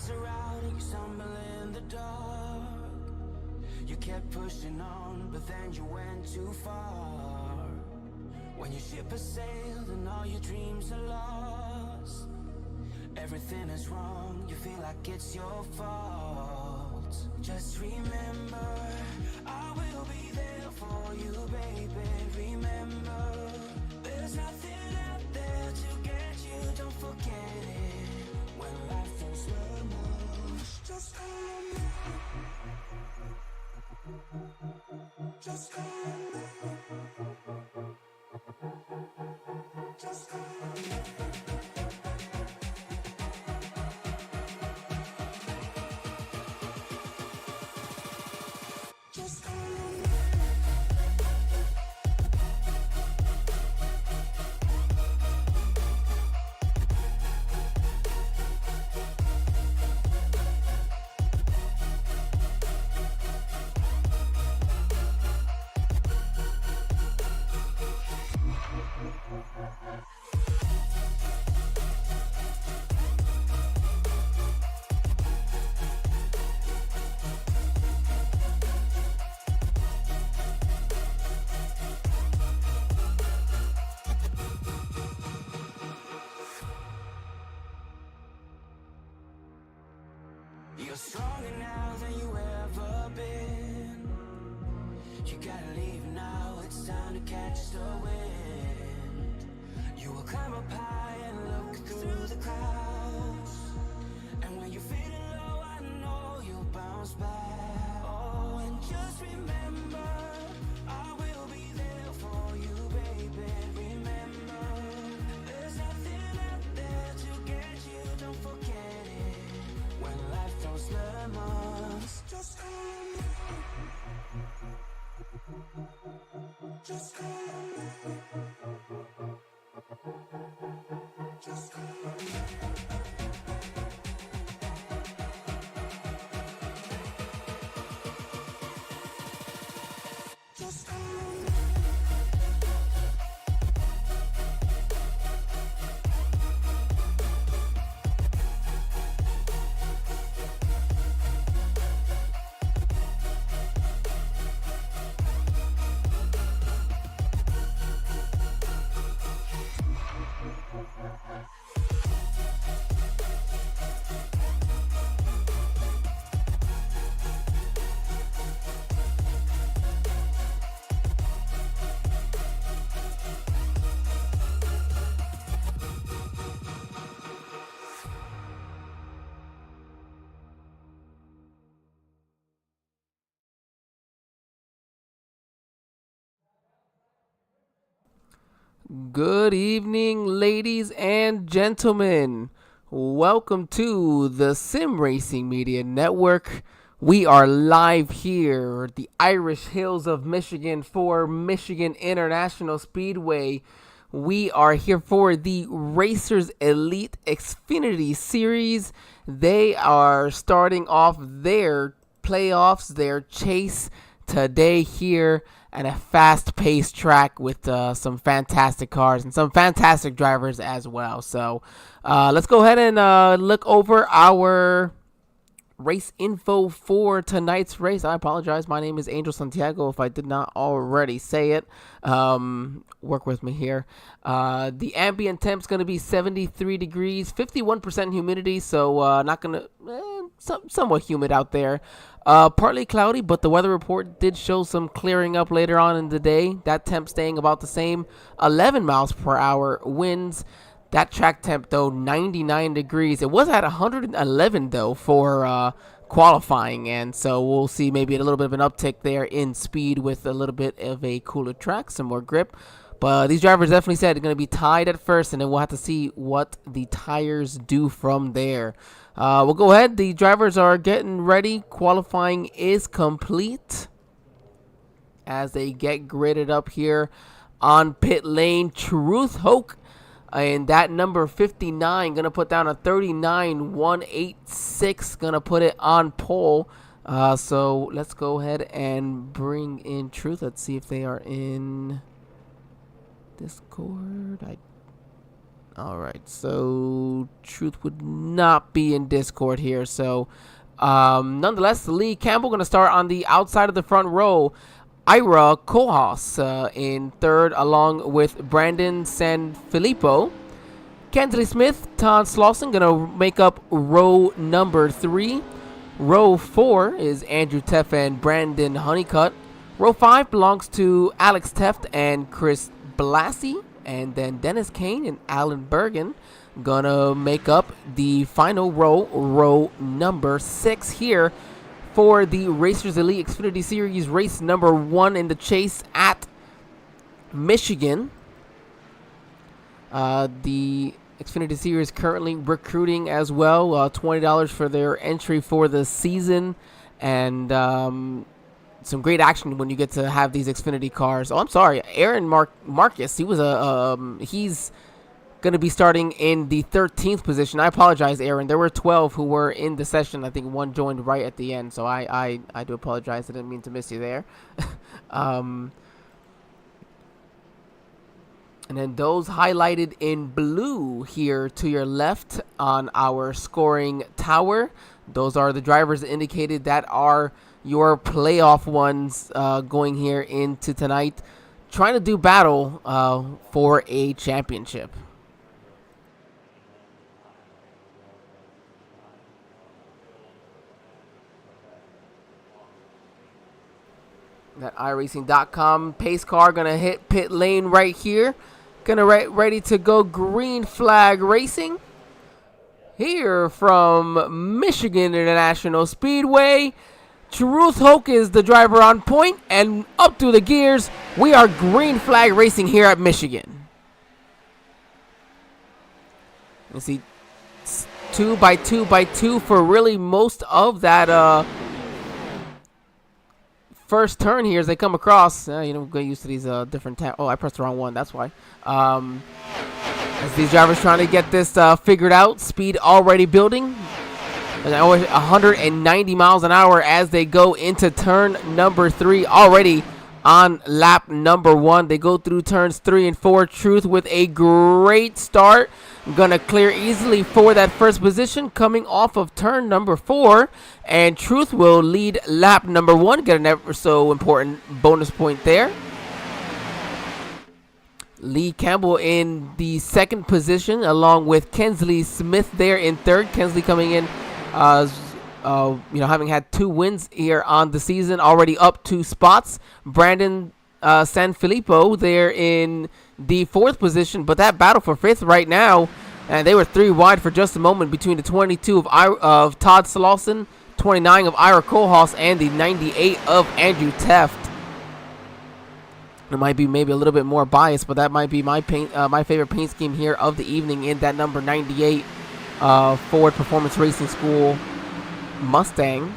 lights are out and you stumble in the dark. You kept pushing on, but then you went too far. When your ship has sailed and all your dreams are lost, everything is wrong, you feel like it's your fault. Just remember, I will be there for you, baby. Remember, there's nothing out there to get you, don't forget it. When life feels lemons, just call me. Just call me. Just call me. Just call me. You're stronger now than you ever been. You gotta leave now, it's time to catch the wind. You will climb up high and look through the clouds. And when you're feeling low, I know you'll bounce back. Oh, and just remember, I will be there for you, baby. Remember, there's nothing out there to get you, don't forget it. When life throws lemons, just call me. Just call me. Just call me. Just call me. Good evening, ladies and gentlemen. Welcome to the Sim Racing Media Network. We are live here at the Irish Hills of Michigan for Michigan International Speedway. We are here for the Racers Elite Xfinity Series. They are starting off their playoffs, their chase today here at a fast-paced track with some fantastic cars and some fantastic drivers as well. So let's go ahead and look over our race info for tonight's race. I apologize. My name is Angel Santiago if I did not already say it. Work with me here. The ambient temp's going to be 73 degrees, 51% humidity, so not going to... somewhat humid out there. Partly cloudy, but the weather report did show some clearing up later on in the day. That temp staying about the same, 11 miles per hour winds. That track temp, though, 99 degrees. It was at 111, though, for qualifying, and so we'll see maybe a little bit of an uptick there in speed with a little bit of a cooler track, some more grip. But these drivers definitely said they're going to be tied at first, and then we'll have to see what the tires do from there. We'll go ahead. The drivers are getting ready. Qualifying is complete as they get gridded up here on pit lane. Truth Hoke and that number 59 going to put down a 39.186. Going to put it on pole. So let's go ahead and bring in Truth. Let's see if they are in Discord. All right, so Truth would not be in Discord here. So, nonetheless, Lee Campbell going to start on the outside of the front row. Ira Kojas in third, along with Brandon Sanfilippo. Kensley Smith, Todd Slauson going to make up row number 3. Row 4 is Andrew Teff and Brandon Honeycutt. Row 5 belongs to Alex Teft and Chris Blassie. And then Dennis Kane and Alan Bergen gonna make up the final row, row number 6 here for the Racers Elite Xfinity Series race number 1 in the chase at Michigan. The Xfinity Series currently recruiting as well, $20 for their entry for the season, and some great action when you get to have these Xfinity cars. Oh, I'm sorry, Aaron Marcus. He's going to be starting in the 13th position. I apologize, Aaron. There were 12 who were in the session. I think one joined right at the end, so I do apologize. I didn't mean to miss you there. And then those highlighted in blue here to your left on our scoring tower, those are the drivers indicated that are your playoff ones going here into tonight, trying to do battle for a championship. That iRacing.com pace car gonna hit pit lane right here. Gonna ready to go green flag racing. Here from Michigan International Speedway, Truth Hoke is the driver on point, and up through the gears, we are green flag racing here at Michigan. You see 2 by 2 by 2 for really most of that first turn here as they come across. Get used to these different oh, I pressed the wrong one. That's why. As these drivers trying to get this figured out, speed already building. And 190 miles an hour as they go into turn number 3, already on lap number 1. They go through turns 3 and 4. Truth with a great start. Gonna clear easily for that first position coming off of turn number 4. And Truth will lead lap number 1. Get an ever so important bonus point there. Lee Campbell in the second position, along with Kensley Smith there in third. Kensley coming in, having had 2 wins here on the season, already up 2 spots. Brandon Sanfilippo there in the 4th position, but that battle for 5th right now, and they were 3 wide for just a moment between the 22 of Todd Slauson, 29 of Ira Kohlhaas, and the 98 of Andrew Teft. It might be maybe a little bit more biased, but that might be my favorite paint scheme here of the evening in that number 98 Ford Performance Racing School Mustang.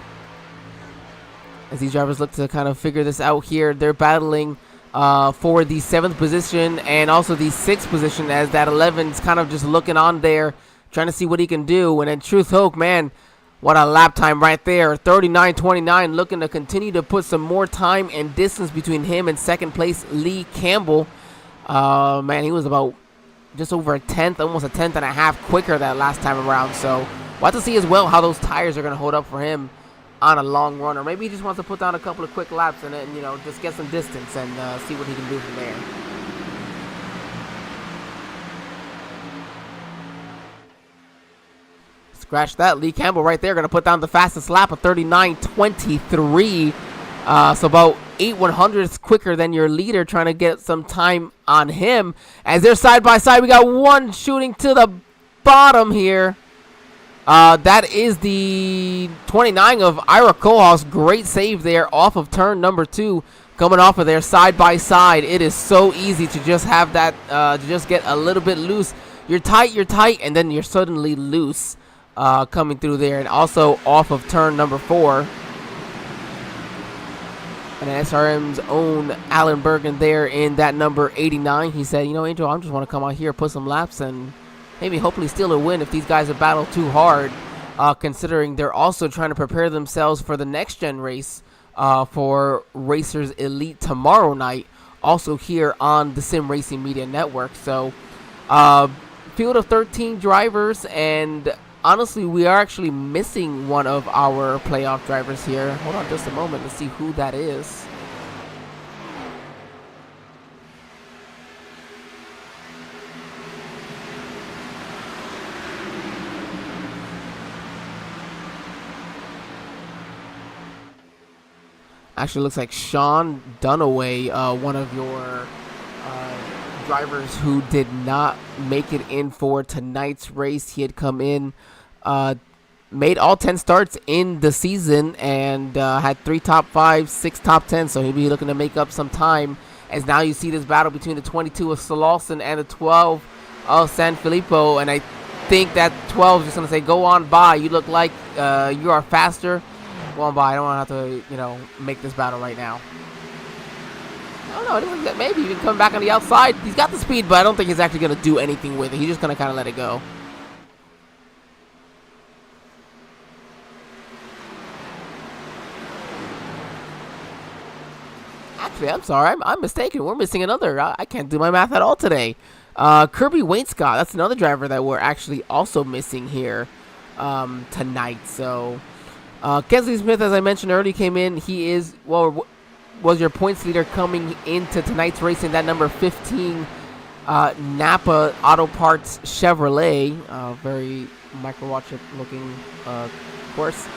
As these drivers look to kind of figure this out here, they're battling for the 7th position and also the 6th position, as that 11's kind of just looking on there, trying to see what he can do. And then Truth Hoke, man, what a lap time right there. 39.29, looking to continue to put some more time and distance between him and second place Lee Campbell. Man, he was about just over a tenth, almost a tenth and a half quicker that last time around. So we'll have to see as well how those tires are going to hold up for him on a long run. Or maybe he just wants to put down a couple of quick laps and then, just get some distance and see what he can do from there. Scratch that. Lee Campbell right there going to put down the fastest lap of 39.23. So about 8/100ths quicker than your leader, trying to get some time on him. As they're side by side, we got one shooting to the bottom here. That is the 29 of Ira Kohlhaas. Great save there off of turn number 2. Coming off of there side by side. It is so easy to just have that, to just get a little bit loose. You're tight, and then you're suddenly loose. Coming through there, and also off of turn number 4. And SRM's own Alan Bergen there in that number 89. He said, Angel, I just want to come out here, put some laps, and maybe hopefully steal a win if these guys have battled too hard, considering they're also trying to prepare themselves for the next gen race for Racers Elite tomorrow night, also here on the Sim Racing Media Network. So field of 13 drivers, and honestly, we are actually missing one of our playoff drivers here. Hold on just a moment to see who that is. Actually, looks like Sean Dunaway, one of your drivers who did not make it in for tonight's race. He had come in, made all 10 starts in the season, and had 3 top 5s, 6 top 10s, so he'll be looking to make up some time. As now you see this battle between the 22 of Salolson and the 12 of San Filippo, and I think that 12 is just going to say, go on by. You look like you are faster. Go on by. I don't want to have to, make this battle right now. I don't know. Maybe he can come back on the outside. He's got the speed, but I don't think he's actually going to do anything with it. He's just going to kind of let it go. Actually, I'm sorry. I'm mistaken. We're missing another. I can't do my math at all today. Kirby Wainscott. That's another driver that we're actually also missing here tonight. So, Kesley Smith, as I mentioned earlier, came in. He is, was your points leader coming into tonight's race in that number 15 Napa Auto Parts Chevrolet. Very micro-watch-it looking course.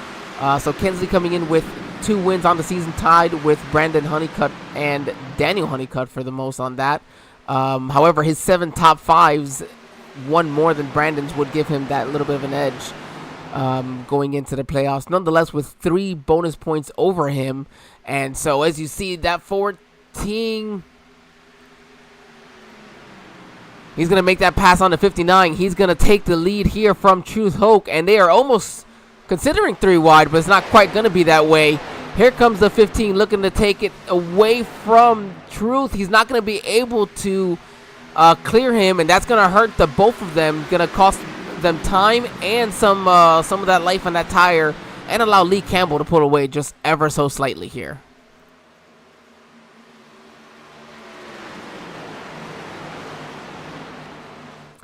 So Kensley coming in with 2 wins on the season, tied with Brandon Honeycutt and Daniel Honeycutt for the most on that. However, his 7 top 5s, one more than Brandon's, would give him that little bit of an edge going into the playoffs. Nonetheless, with 3 bonus points over him. And so, as you see, that 14, he's going to make that pass on to 59. He's going to take the lead here from Truth Hoke, and they are almost considering 3 wide, but it's not quite going to be that way. Here comes the 15 looking to take it away from Truth. He's not going to be able to clear him, and that's going to hurt the both of them. Going to cost them time and some of that life on that tire, and allow Lee Campbell to pull away just ever so slightly here.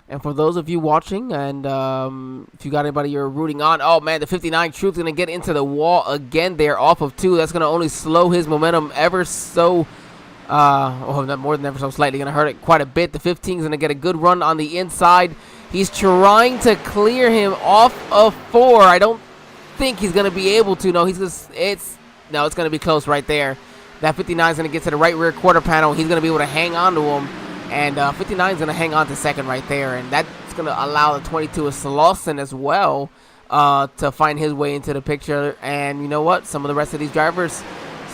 And for those of you watching, and if you got anybody you're rooting on, oh man, the 59 Truth's going to get into the wall again there off of 2. That's going to only slow his momentum ever so, not more than ever so slightly. Going to hurt it quite a bit. The 15 is going to get a good run on the inside. He's trying to clear him off of 4. I don't think he's going to be able to. No, it's going to be close right there. That 59 is going to get to the right rear quarter panel. He's going to be able to hang on to him. And 59 is going to hang on to second right there. And that's going to allow the 22 of Salolson as well to find his way into the picture. And you know what? Some of the rest of these drivers,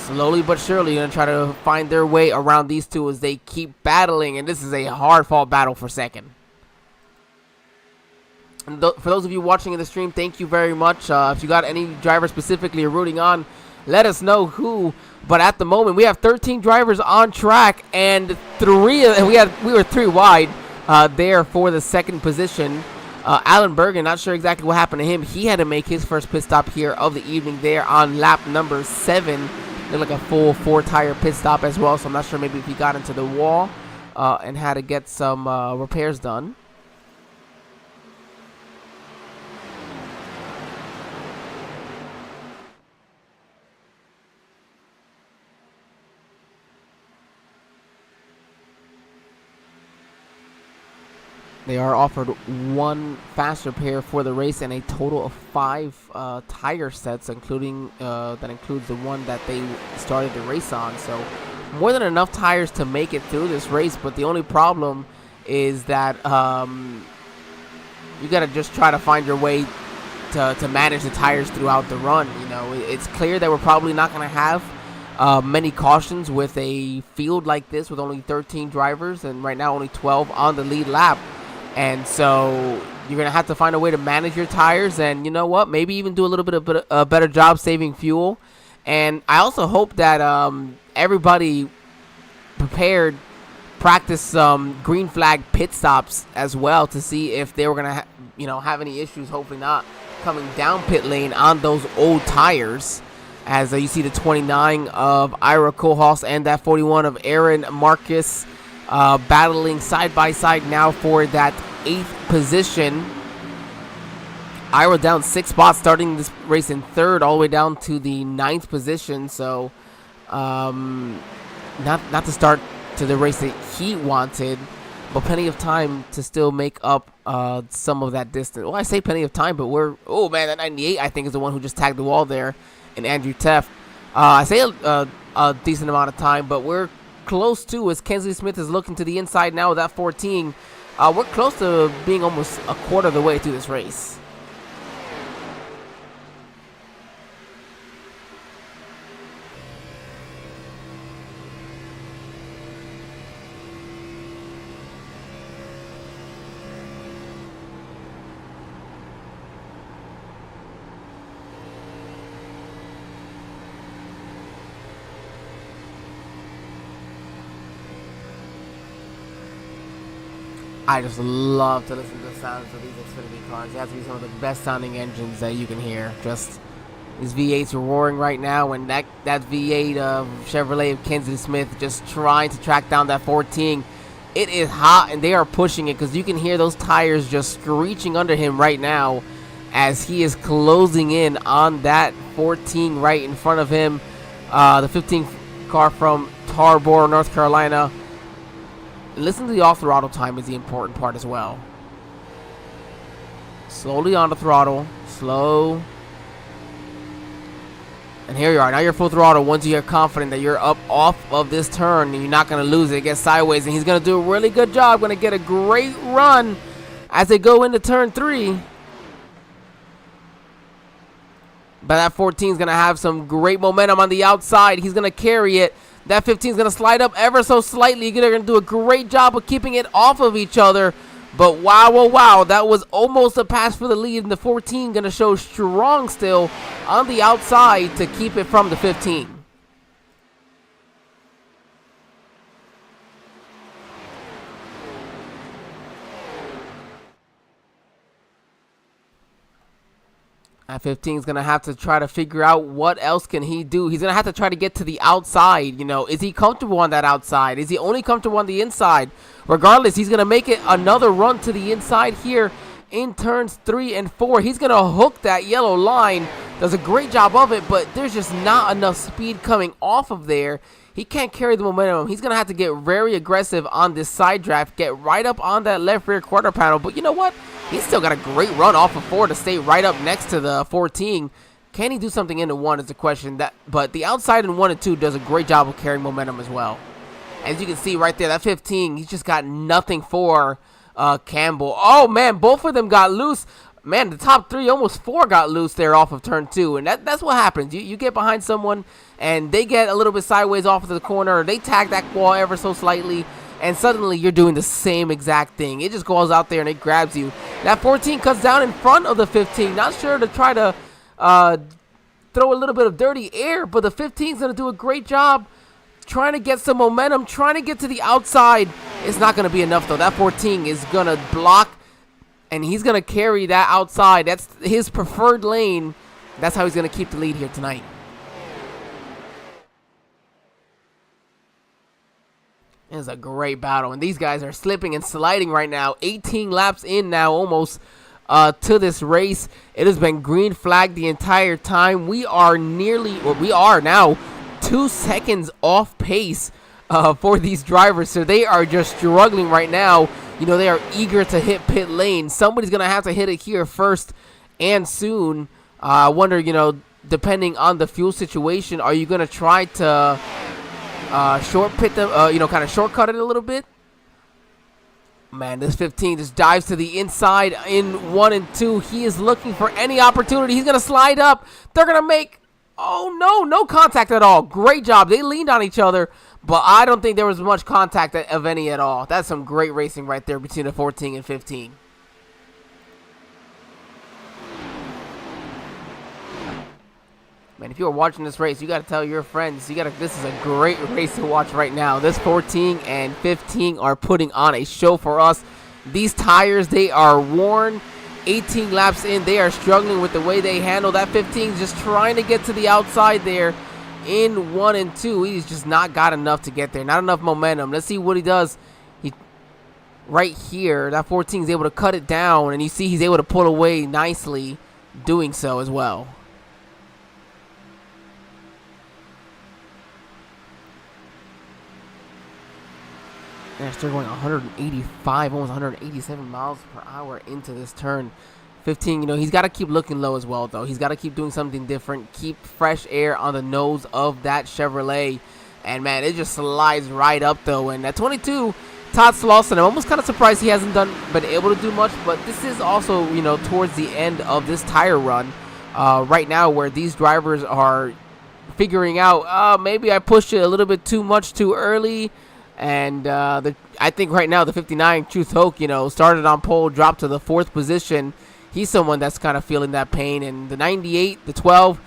slowly but surely, going to try to find their way around these 2 as they keep battling. And this is a hard-fought battle for second. And for those of you watching in the stream, thank you very much. If you got any driver specifically you're rooting on, let us know who. But at the moment, we have 13 drivers on track, and we were 3 wide there for the second position. Alan Bergen, not sure exactly what happened to him. He had to make his first pit stop here of the evening there on lap number 7. Looked like a full 4-tire pit stop as well, so I'm not sure maybe if he got into the wall and had to get some repairs done. They are offered 1 faster pair for the race and a total of 5 tire sets, including that includes the one that they started the race on. So more than enough tires to make it through this race. But the only problem is that you got to just try to find your way to manage the tires throughout the run. You know, it's clear that we're probably not going to have many cautions with a field like this with only 13 drivers, and right now only 12 on the lead lap. And so you're going to have to find a way to manage your tires, and you know what, maybe even do a little bit of a better job saving fuel. And I also hope that everybody practice some green flag pit stops as well to see if they were going to have any issues, hopefully not, coming down pit lane on those old tires. As you see the 29 of Ira Kohlhaas and that 41 of Aaron Marcus battling side by side now for that 8th position. Ira down 6 spots, starting this race in 3rd, all the way down to the 9th position. So, not to start to the race that he wanted, but plenty of time to still make up some of that distance. Well, I say plenty of time, but oh man, that 98 I think is the one who just tagged the wall there, and Andrew Teff. I say a decent amount of time, but we're close to, as Kensley Smith is looking to the inside now with that 14. We're close to being almost a quarter of the way through this race. I just love to listen to the sounds of these Xfinity cars. They have to be some of the best sounding engines that you can hear. Just these V8s are roaring right now, and that V8 of Chevrolet of Kensley Smith just trying to track down that 14. It is hot, and they are pushing it because you can hear those tires just screeching under him right now as he is closing in on that 14 right in front of him. The 15 car from Tarboro, North Carolina. Listen to the off-throttle time is the important part as well. Slowly on the throttle. Slow. And here you are. Now you're full throttle once you're confident that you're up off of this turn and you're not going to lose it. It gets sideways, and he's going to do a really good job. Going to get a great run as they go into turn 3. But that 14 is going to have some great momentum on the outside. He's going to carry it. That 15 is going to slide up ever so slightly. They're going to do a great job of keeping it off of each other. But wow, oh, wow, that was almost a pass for the lead. And the 14 going to show strong still on the outside to keep it from the 15. That 15 is going to have to try to figure out what else can he do. He's going to have to try to get to the outside. You know, is he comfortable on that outside? Is he only comfortable on the inside? Regardless, he's going to make it another run to the inside here in turns 3 and 4. He's going to hook that yellow line. Does a great job of it, but there's just not enough speed coming off of there. He can't carry the momentum. He's going to have to get very aggressive on this side draft, get right up on that left rear quarter panel. But you know what? He's still got a great run off of 4 to stay right up next to the 14. Can he do something into 1 is the question. But the outside in 1 and 2 does a great job of carrying momentum as well. As you can see right there, that 15, he's just got nothing for Campbell. Oh, man, both of them got loose. Man, the top 3, almost 4 got loose there off of turn 2. And that's what happens. You get behind someone, and they get a little bit sideways off of the corner, or they tag that wall ever so slightly, and suddenly you're doing the same exact thing. It just goes out there and it grabs you. That 14 cuts down in front of the 15. Not sure to try to throw a little bit of dirty air, but the 15 is going to do a great job trying to get some momentum, trying to get to the outside. It's not going to be enough, though. That 14 is going to block, and he's going to carry that outside. That's his preferred lane. That's how he's going to keep the lead here tonight. It's a great battle, and these guys are slipping and sliding right now. 18 laps in now, almost to this race. It has been green flagged the entire time. We are now 2 seconds off pace for these drivers, so they are just struggling right now. You know, they are eager to hit pit lane. Somebody's gonna have to hit it here first and soon. I wonder, you know, depending on the fuel situation, are you gonna try to short pit them, kind of shortcut it a little bit? Man, this 15 just dives to the inside in 1 and 2. He is looking for any opportunity. He's going to slide up. They're going to make, no contact at all. Great job. They leaned on each other, but I don't think there was much contact of any at all. That's some great racing right there between the 14 and 15. Man, if you are watching this race, you got to tell your friends. This is a great race to watch right now. This 14 and 15 are putting on a show for us. These tires, they are worn. 18 laps in, they are struggling with the way they handle. That 15 just trying to get to the outside there in 1 and 2. He's just not got enough to get there. Not enough momentum. Let's see what he does. right here, that 14 is able to cut it down, and you see he's able to pull away nicely doing so as well. They're still going 185, almost 187 miles per hour into this turn. 15, he's got to keep looking low as well, though. He's got to keep doing something different, keep fresh air on the nose of that Chevrolet. And, man, it just slides right up, though. And at 22, Todd Slauson, I'm almost kind of surprised he hasn't been able to do much. But this is also, towards the end of this tire run right now, where these drivers are figuring out, maybe I pushed it a little bit too much too early. And I think right now the 59, Truth Hoke, started on pole, dropped to the 4th position. He's someone that's kind of feeling that pain. And the 98, the 12,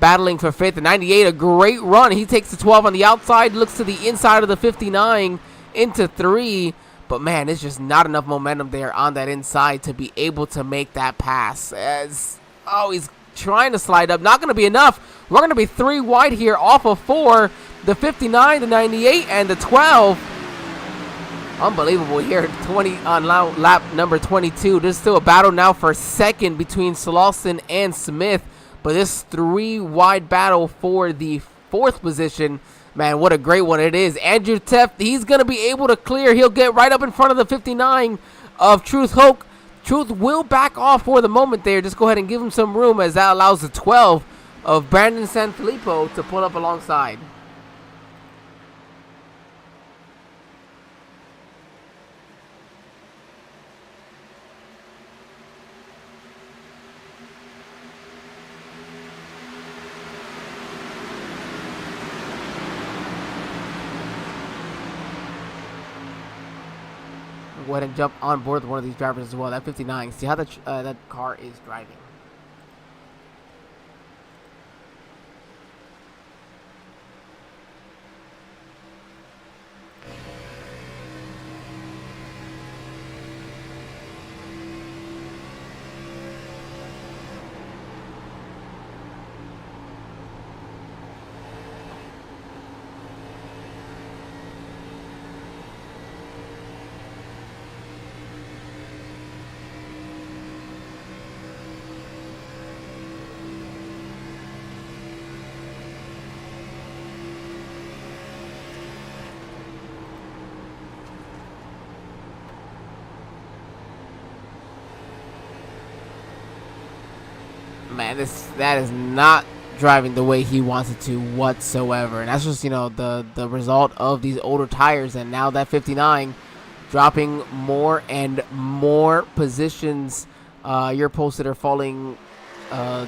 battling for 5th. The 98, a great run. He takes the 12 on the outside, looks to the inside of the 59 into 3. But, man, it's just not enough momentum there on that inside to be able to make that pass. He's trying to slide up. Not going to be enough. We're going to be 3 wide here off of 4. The 59, the 98, and the 12. Unbelievable here. 20 on lap number 22. There's still a battle now for 2nd between Slauson and Smith. But this 3 wide battle for the 4th position. Man, what a great one it is. Andrew Teff, he's going to be able to clear. He'll get right up in front of the 59 of Truth Hoke. Truth will back off for the moment there. Just go ahead and give him some room, as that allows the 12 of Brandon Sanfilippo to pull up alongside. Go ahead and jump on board with one of these drivers as well. That 59. See how that car is driving. Man, that is not driving the way he wants it to whatsoever, and that's just the result of these older tires. And now that 59 dropping more and more positions. Your posts that are falling to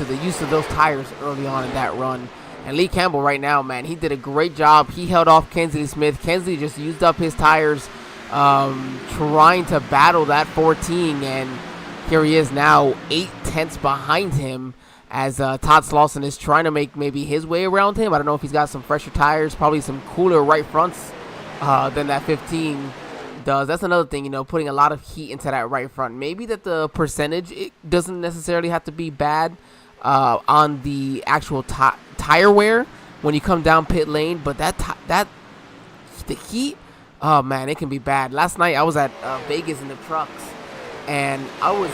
the use of those tires early on in that run. And Lee Campbell right now, man, he did a great job. He held off Kensley Smith. Kensley just used up his tires trying to battle that 14, and here he is now 8/10 behind him as Todd Slauson is trying to make maybe his way around him. I don't know if he's got some fresher tires, probably some cooler right fronts than that 15 does. That's another thing, putting a lot of heat into that right front. Maybe that the percentage, it doesn't necessarily have to be bad on the actual tire wear when you come down pit lane, but the heat, oh man, it can be bad. Last night I was at Vegas in the trucks, and I was,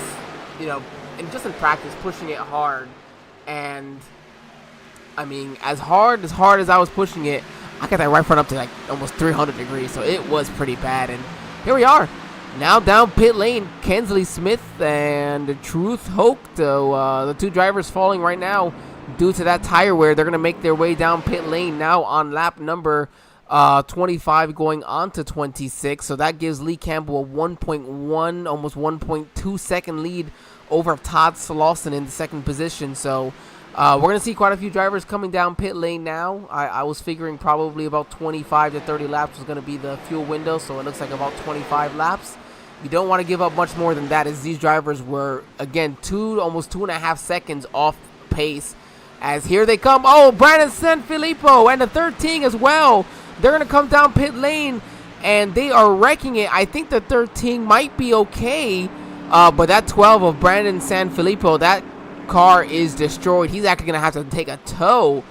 and just in practice pushing it hard, and I mean, as hard as I was pushing it, I got that right front up to like almost 300 degrees, so it was pretty bad. And here we are, now down pit lane, Kensley Smith and Truth Hoke, the two drivers falling right now due to that tire wear. They're going to make their way down pit lane now on lap number 25 going on to 26. So that gives Lee Campbell a 1.1, almost 1.2 second lead over Todd Slauson in the second position. So we're going to see quite a few drivers coming down pit lane now. I was figuring probably about 25 to 30 laps was going to be the fuel window, so it looks like about 25 laps. You don't want to give up much more than that, as these drivers were, again, almost 2.5 seconds off pace. As here they come. Oh, Brandon Sanfilippo and the 13 as well. They're going to come down pit lane, and they are wrecking it. I think the 13 might be okay, but that 12 of Brandon Sanfilippo, that car is destroyed. He's actually going to have to take a tow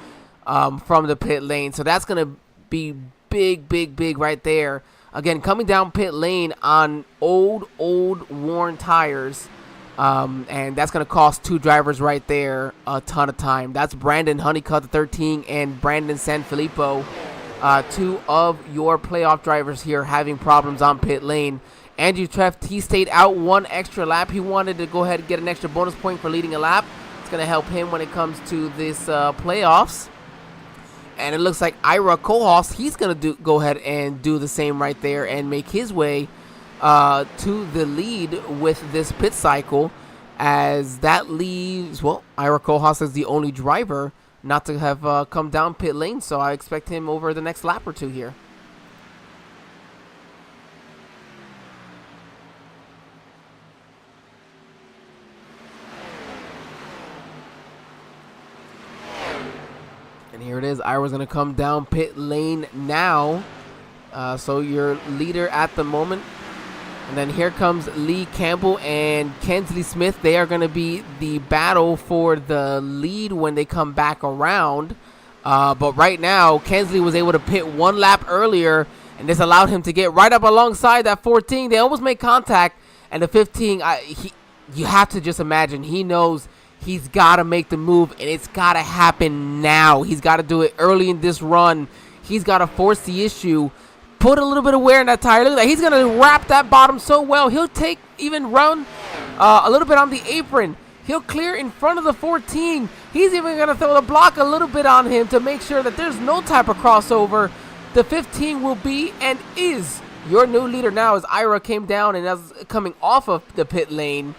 from the pit lane, so that's going to be big right there. Again, coming down pit lane on old worn tires. And that's going to cost 2 drivers right there a ton of time. That's Brandon Honeycutt, the 13, and Brandon Sanfilippo, 2 of your playoff drivers here having problems on pit lane. Andrew Treft, he stayed out 1 extra lap. He wanted to go ahead and get an extra bonus point for leading a lap. It's going to help him when it comes to this playoffs. And it looks like Ira Kohlhaas, he's going to go ahead and do the same right there and make his way to the lead with this pit cycle, as that leaves, well, Ira Kohlhaas is the only driver not to have come down pit lane, so I expect him over the next lap or 2 here. And here it is. Ira's going to come down pit lane now. So your leader at the moment. And then here comes Lee Campbell and Kensley Smith. They are going to be the battle for the lead when they come back around. But right now, Kensley was able to pit 1 lap earlier, and this allowed him to get right up alongside that 14. They almost made contact, and the 15, you have to just imagine, he knows he's got to make the move, and it's got to happen now. He's got to do it early in this run. He's got to force the issue. Put a little bit of wear in that tire. Look at that. He's going to wrap that bottom so well. He'll run a little bit on the apron. He'll clear in front of the 14. He's even going to throw the block a little bit on him to make sure that there's no type of crossover. The 15 will be and is your new leader now, as Ira came down and is coming off of the pit lane.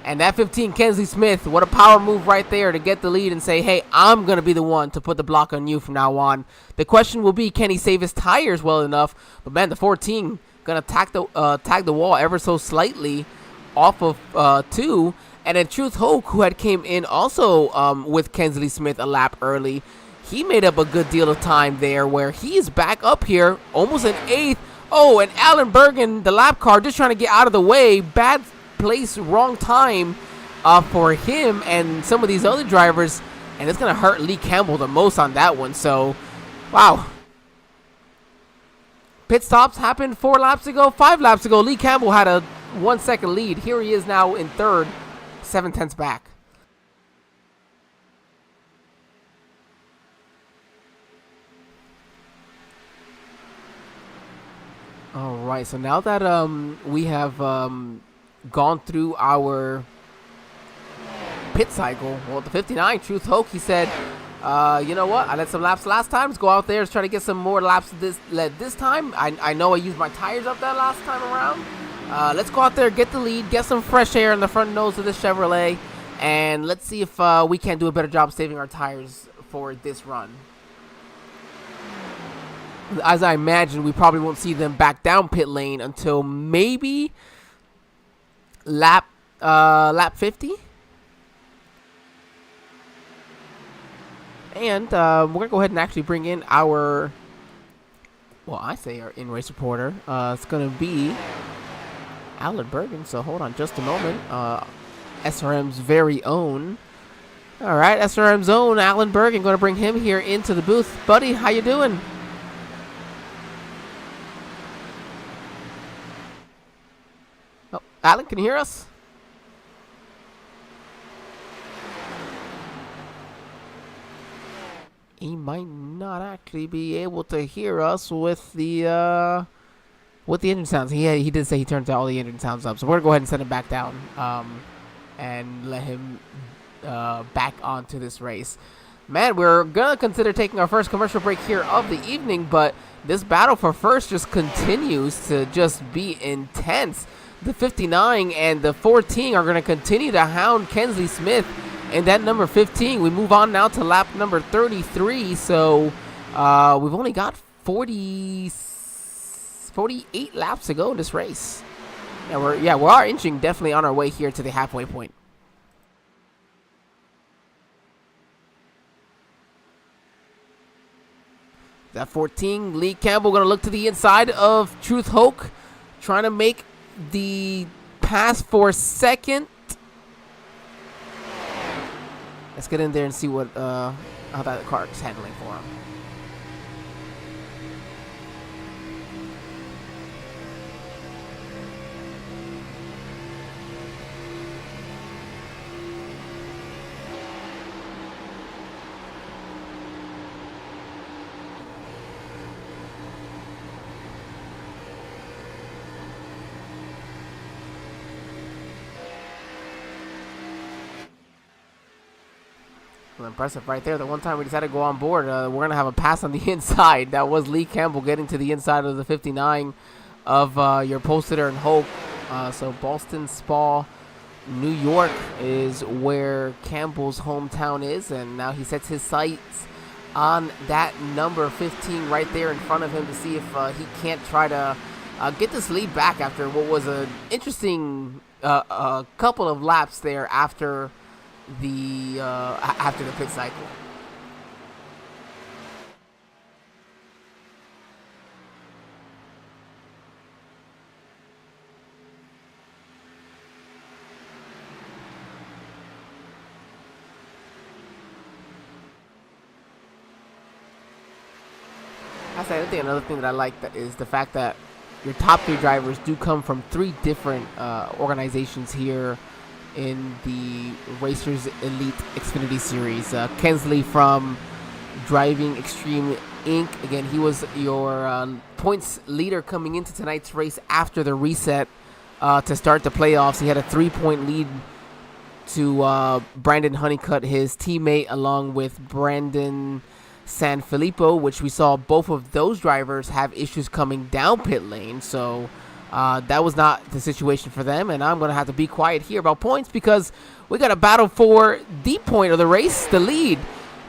And that 15, Kensley Smith, what a power move right there to get the lead and say, hey, I'm going to be the one to put the block on you from now on. The question will be, can he save his tires well enough? But, man, the 14 going to tag the wall ever so slightly off of 2. And then Truth Hoke, who had came in also with Kensley Smith a lap early, he made up a good deal of time there where he is back up here, almost an 8th. Oh, and Alan Bergen, the lap car, just trying to get out of the way. Bad place, wrong time for him and some of these other drivers, and it's going to hurt Lee Campbell the most on that one. So, wow. Pit stops happened 4 laps ago, 5 laps ago. Lee Campbell had a 1 second lead. Here he is now in 3rd, 7/10 back. All right, so now that we have gone through our pit cycle, well, the 59, Truth Hoke, he said, you know what, I led some laps last time. Let's go out there and try to get some more laps this time. I know I used my tires up that last time around. Let's go out there, get the lead, get some fresh air in the front nose of this Chevrolet, and let's see if we can do a better job saving our tires for this run. As I imagine, we probably won't see them back down pit lane until maybe lap 50. And we're going to go ahead and actually bring in our, well, I say our in-race reporter. It's going to be Alan Bergen. So hold on just a moment. SRM's very own. All right, SRM's own Alan Bergen. Going to bring him here into the booth. Buddy, how you doing? Oh, Alan, can you hear us? He might not actually be able to hear us with the engine sounds. He did say he turned all the engine sounds up, so we're gonna go ahead and send him back down and let him back onto this race. Man, we're gonna consider taking our first commercial break here of the evening, but this battle for first just continues to just be intense. The 59 and the 14 are going to continue to hound Kensley Smith and that number 15. We move on now to lap number 33. So we've only got 48 laps to go in this race. And we are inching definitely on our way here to the halfway point. That 14, Lee Campbell going to look to the inside of Truth Hoke, trying to make the pass for second. Let's get in there and see what how that car is handling for him. Impressive right there. The one time we decided to go on board, we're going to have a pass on the inside. That was Lee Campbell getting to the inside of the 59 of your pole sitter and Hope. So Boston Spa, New York is where Campbell's hometown is, and now he sets his sights on that number 15 right there in front of him to see if he can't try to get this lead back after what was an interesting couple of laps there after the pit cycle. I think another thing that I like that is the fact that your top three drivers do come from three different organizations here in the Racers Elite Xfinity Series. Kensley from Driving Extreme Inc. Again, he was your points leader coming into tonight's race after the reset to start the playoffs. He had a 3-point lead to Brandon Honeycutt, his teammate, along with Brandon Sanfilippo, which we saw both of those drivers have issues coming down pit lane. So that was not the situation for them, and I'm going to have to be quiet here about points because we got a battle for the point of the race, the lead.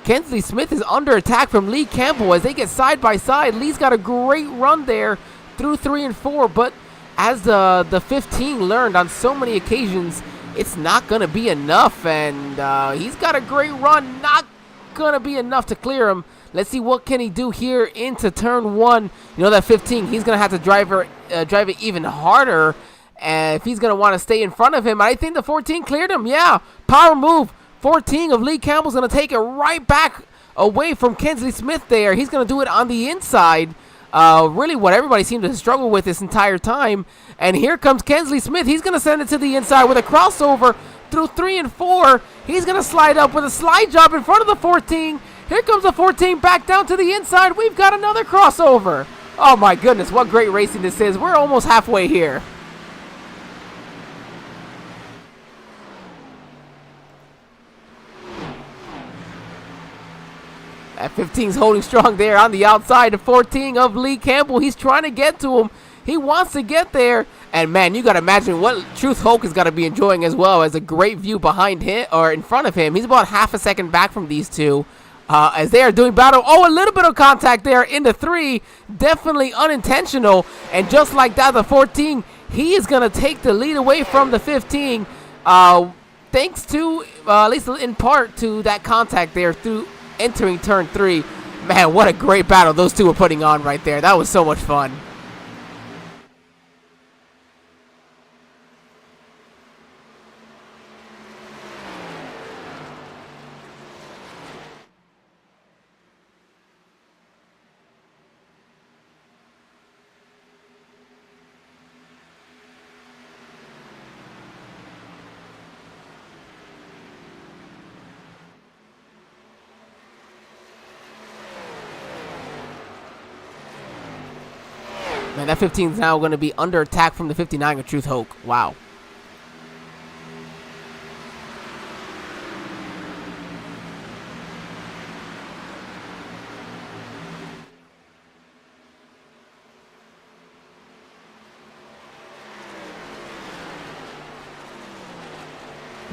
Kensley Smith is under attack from Lee Campbell as they get side by side. Lee's got a great run there through 3 and 4, but as the 15 learned on so many occasions, it's not going to be enough, and he's got a great run, not going to be enough to clear him. Let's see what can he do here into turn 1. You know that 15, he's going to have to drive it even harder if he's going to want to stay in front of him. I think the 14 cleared him. Yeah, power move. 14 of Lee Campbell's going to take it right back away from Kensley Smith there. He's going to do it on the inside. Really what everybody seemed to struggle with this entire time. And here comes Kensley Smith. He's going to send it to the inside with a crossover through 3 and 4. He's going to slide up with a slide job in front of the 14. Here comes the 14 back down to the inside. We've got another crossover. Oh my goodness, what great racing this is. We're almost halfway here. That 15's holding strong there on the outside. The 14 of Lee Campbell. He's trying to get to him. He wants to get there. And man, you got to imagine what Truth Hulk has got to be enjoying as well, as a great view behind him or in front of him. He's about half a second back from these two. As they are doing battle. Oh, a little bit of contact there into 3. Definitely unintentional. And just like that, the 14, he is going to take the lead away from the 15. Thanks to, at least in part, to that contact there through entering turn 3. Man, what a great battle those two were putting on right there. That was so much fun. Man, that 15 is now going to be under attack from the 59 of Truth Hulk. Wow.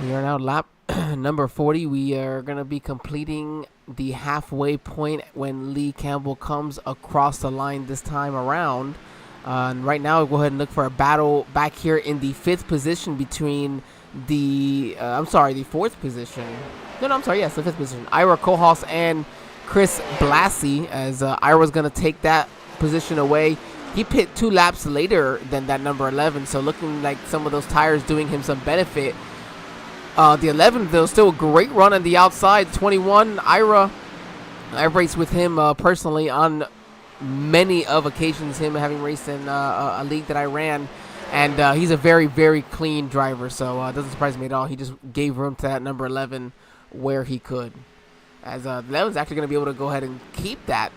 We are now lap number 40. We are going to be completing the halfway point when Lee Campbell comes across the line this time around. And right now, we'll go ahead and look for a battle back here in the 5th position between the, the 4th position. The 5th position. Ira Kohlhaas and Chris Blassie, as Ira's going to take that position away. He pit 2 laps later than that number 11, so looking like some of those tires doing him some benefit. The 11, though, still a great run on the outside. 21, Ira. I've raced with him personally on many of occasions, him having raced in a league that I ran. And he's a very, very clean driver, so it doesn't surprise me at all. He just gave room to that number 11 where he could. As 11's actually going to be able to go ahead and keep that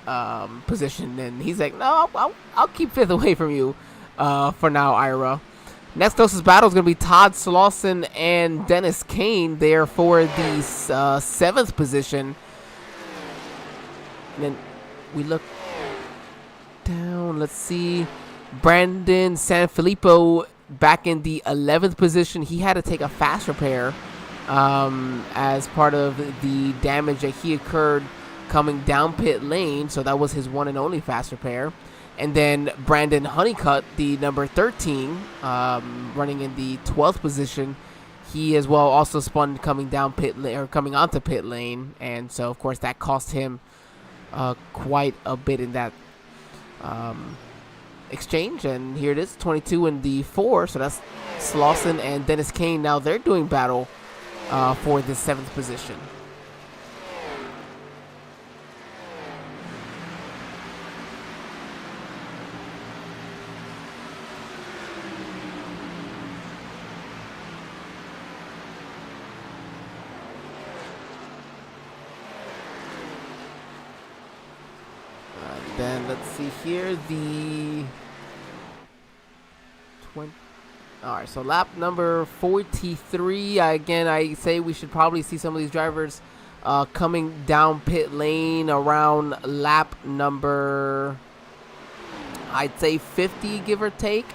position. And he's like, no, I'll keep 5th away from you for now, Ira. Next closest battle is going to be Todd Slauson and Dennis Kane there for the 7th position. And then we look down. Let's see. Brandon Sanfilippo back in the 11th position. He had to take a fast repair as part of the damage that he incurred coming down pit lane. So that was his one and only fast repair. And then Brandon Honeycutt, the number 13, running in the 12th position. He as well also spun coming down pit lane, or coming onto pit lane, and so of course that cost him quite a bit in that exchange. And here it is, 22 in the 4. So that's Slauson and Dennis Kane. Now they're doing battle for the 7th position. Then let's see here, the 20. All right, so lap number 43. Again, I say we should probably see some of these drivers coming down pit lane around lap number, I'd say 50, give or take.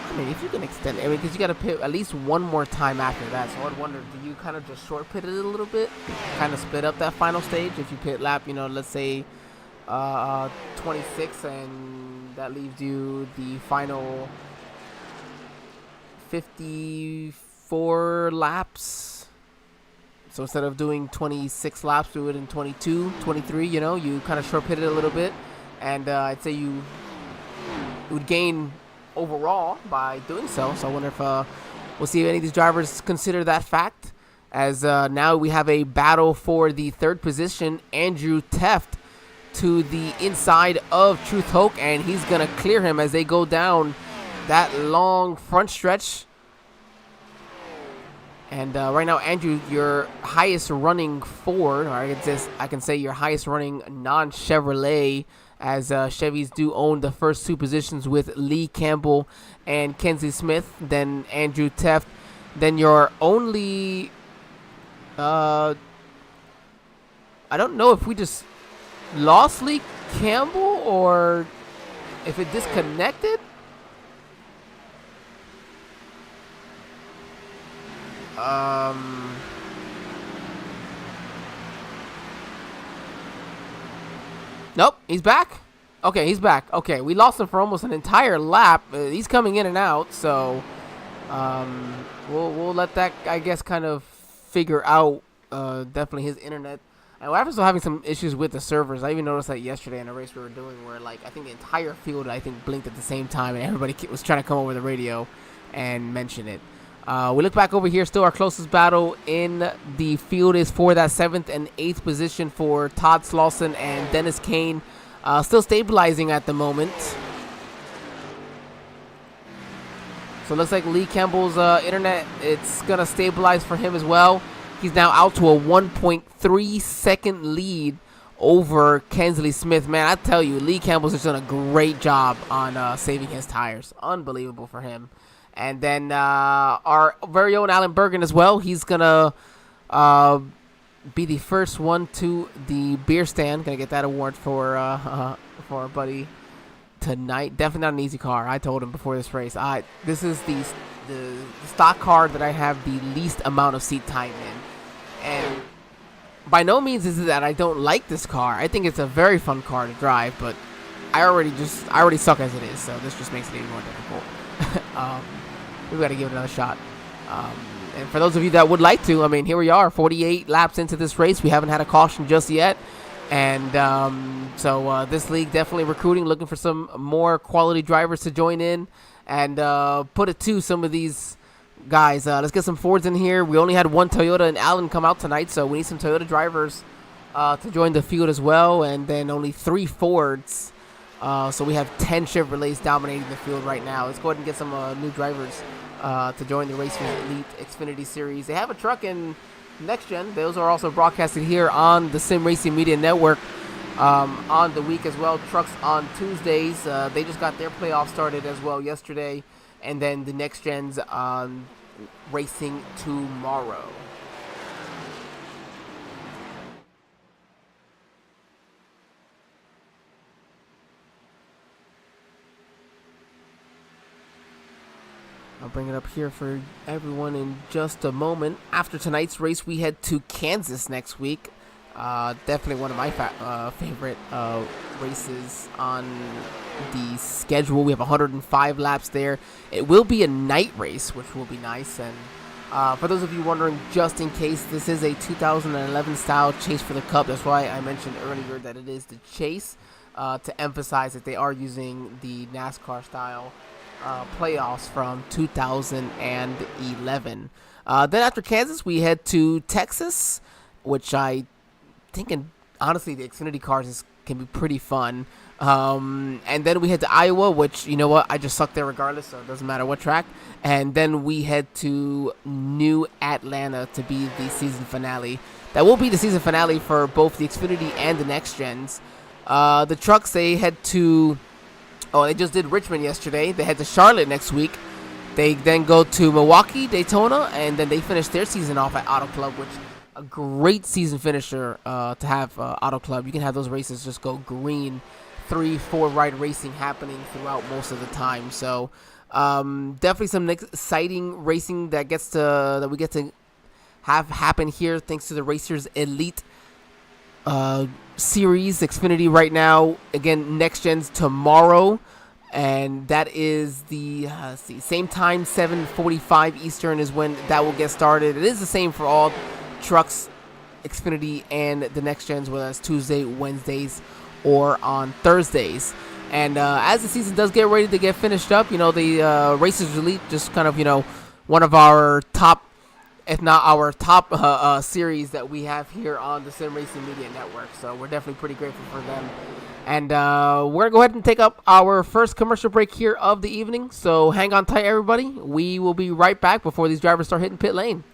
I mean, if you can extend it, I mean, because you got to pit at least one more time after that. So I'd wonder, do you kind of just short pit it a little bit, kind of split up that final stage? If you pit lap, you know, let's say 26, and that leaves you the final 54 laps. So instead of doing 26 laps, do it in 22, 23, you know, you kind of short pit it a little bit. And I'd say you would gain overall by doing so. So I wonder if we'll see if any of these drivers consider that fact, as now we have a battle for the 3rd position. Andrew Teft to the inside of Truth Hoke, and he's gonna clear him as they go down that long front stretch. And right now, Andrew, your highest running Ford, or I can say your highest running non-Chevrolet, as Chevys do own the first 2 positions with Lee Campbell and Kenzie Smith. Then Andrew Teft. Then your only, I don't know if we just lost Lee Campbell or if it disconnected. Nope, he's back. Okay, he's back. Okay, we lost him for almost an entire lap. He's coming in and out, so we'll let that, I guess, kind of figure out. Definitely his internet. And we're also having some issues with the servers. I even noticed that yesterday in a race we were doing, where like I think the entire field blinked at the same time, and everybody was trying to come over the radio and mention it. We look back over here. Still, our closest battle in the field is for that 7th and 8th position for Todd Slauson and Dennis Kane. Still stabilizing at the moment. So it looks like Lee Campbell's internet, it's going to stabilize for him as well. He's now out to a 1.3 second lead over Kensley Smith. Man, I tell you, Lee Campbell's just done a great job on saving his tires. Unbelievable for him. And then our very own Alan Bergen as well. He's going to be the first one to the beer stand. Going to get that award for our buddy tonight. Definitely not an easy car. I told him before this race. This is the stock car that I have the least amount of seat time in. And by no means is it that I don't like this car. I think it's a very fun car to drive, but I already suck as it is. So this just makes it even more difficult. We've got to give it another shot. And for those of you that would like to, I mean, here we are, 48 laps into this race. We haven't had a caution just yet. And so this league definitely recruiting, looking for some more quality drivers to join in and put it to some of these guys. Let's get some Fords in here. We only had one Toyota and Allen come out tonight, so we need some Toyota drivers to join the field as well. And then only 3 Fords. So we have 10 Chevrolets dominating the field right now. Let's go ahead and get some new drivers to join the Racing Elite Xfinity Series. They have a truck in Next Gen. Those are also broadcasted here on the Sim Racing Media Network on the week as well. Trucks on Tuesdays. They just got their playoff started as well yesterday. And then the Next Gen's racing tomorrow. I'll bring it up here for everyone in just a moment. After tonight's race, we head to Kansas next week. Definitely one of my favorite races on the schedule. We have 105 laps there. It will be a night race, which will be nice. And for those of you wondering, just in case, this is a 2011 style Chase for the Cup. That's why I mentioned earlier that it is the Chase, to emphasize that they are using the NASCAR style playoffs from 2011. Then after Kansas, we head to Texas, which I think, honestly, the Xfinity cars can be pretty fun. And then we head to Iowa, which, you know what, I just suck there regardless, so it doesn't matter what track. And then we head to New Atlanta to be the season finale. That will be the season finale for both the Xfinity and the Next Gens. The trucks, they head to... Oh, they just did Richmond yesterday. They head to Charlotte next week. They then go to Milwaukee, Daytona, and then they finish their season off at Auto Club, which a great season finisher to have Auto Club. You can have those races just go green, 3-4 ride racing happening throughout most of the time. So definitely some exciting racing that we get to have happen here thanks to the Racers Elite series Xfinity right now. Again, Next Gen's tomorrow, and that is the same time, 7:45 Eastern is when that will get started. It is the same for all trucks, Xfinity, and the Next Gens, whether it's Tuesday, Wednesdays, or on Thursdays. And as the season does get ready to get finished up, the Racers Elite, just kind of one of our top, if not our top series that we have here on the Sim Racing Media Network. So we're definitely pretty grateful for them. And we're going to go ahead and take up our first commercial break here of the evening. So hang on tight, everybody. We will be right back before these drivers start hitting pit lane.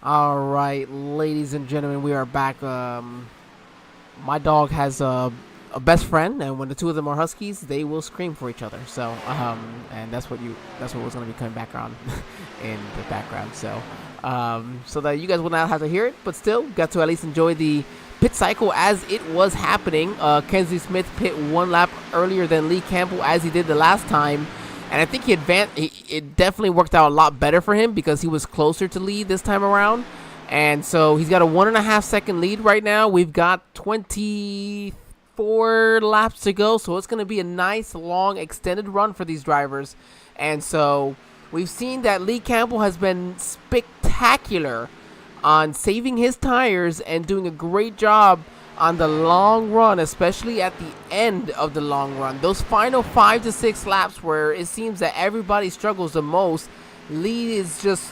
All right, ladies and gentlemen, we are back. My dog has a best friend, and when the two of them are huskies, they will scream for each other. So, and that's what was going to be coming back on in the background. So that you guys will not have to hear it, but still got to at least enjoy the pit cycle as it was happening. Kenzie Smith pit one lap earlier than Lee Campbell as he did the last time. And I think he advanced. It definitely worked out a lot better for him because he was closer to Lee this time around. And so he's got a 1.5 second lead right now. We've got 24 laps to go. So it's going to be a nice, long, extended run for these drivers. And so we've seen that Lee Campbell has been spectacular on saving his tires and doing a great job on the long run, especially at the end of the long run. Those final 5 to 6 laps where it seems that everybody struggles the most, Lee is just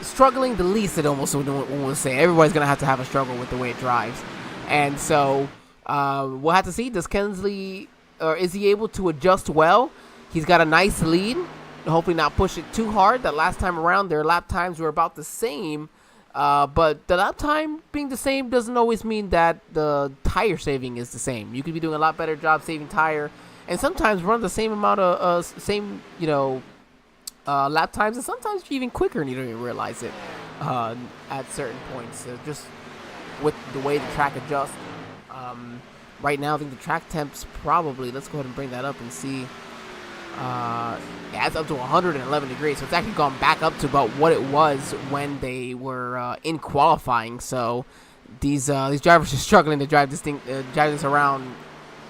struggling the least, it almost would say. Everybody's going to have a struggle with the way it drives. And so we'll have to see. Does Kensley, or is he able to adjust well? He's got a nice lead. Hopefully not push it too hard. That last time around, their lap times were about the same. But the lap time being the same doesn't always mean that the tire saving is the same. You could be doing a lot better job saving tire, and sometimes run the same amount of lap times, and sometimes even quicker, and you don't even realize it at certain points. Just with the way the track adjusts. Right now, I think the track temps probably. Let's go ahead and bring that up and see. It's up to 111 degrees, so it's actually gone back up to about what it was when they were in qualifying. So these drivers are struggling to drive this around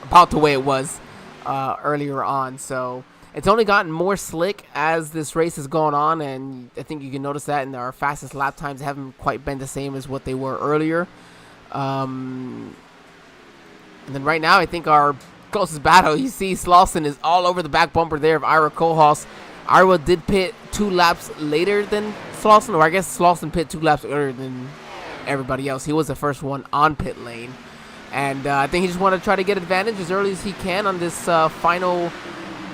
about the way it was earlier on. So it's only gotten more slick as this race has gone on, and I think you can notice that in our fastest lap times haven't quite been the same as what they were earlier. And then right now, I think our closest battle, you see Slauson is all over the back bumper there of Ira Kohlhaas. Ira did pit 2 laps later than Slauson, or I guess Slauson pit 2 laps earlier than everybody else. He was the first one on pit lane. And I think he just wanted to try to get advantage as early as he can on this final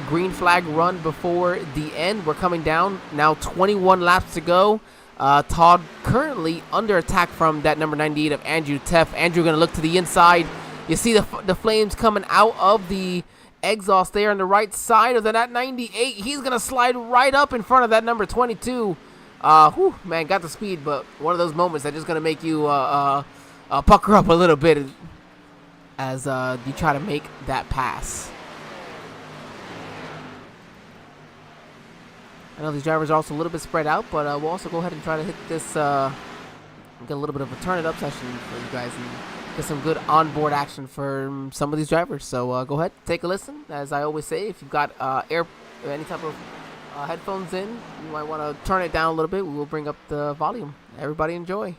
green flag run before the end. We're coming down now, 21 laps to go. Todd currently under attack from that number 98 of Andrew Teff. Andrew going to look to the inside. You see the flames coming out of the exhaust there on the right side of that 98. He's going to slide right up in front of that number 22. Man, got the speed, but one of those moments that's just going to make you pucker up a little bit as you try to make that pass. I know these drivers are also a little bit spread out, but we'll also go ahead and try to hit this, get a little bit of a turn-it-up session for you guys and get some good onboard action for some of these drivers. So go ahead, take a listen. As I always say, if you've got any type of headphones in, you might want to turn it down a little bit. We will bring up the volume. Everybody enjoy.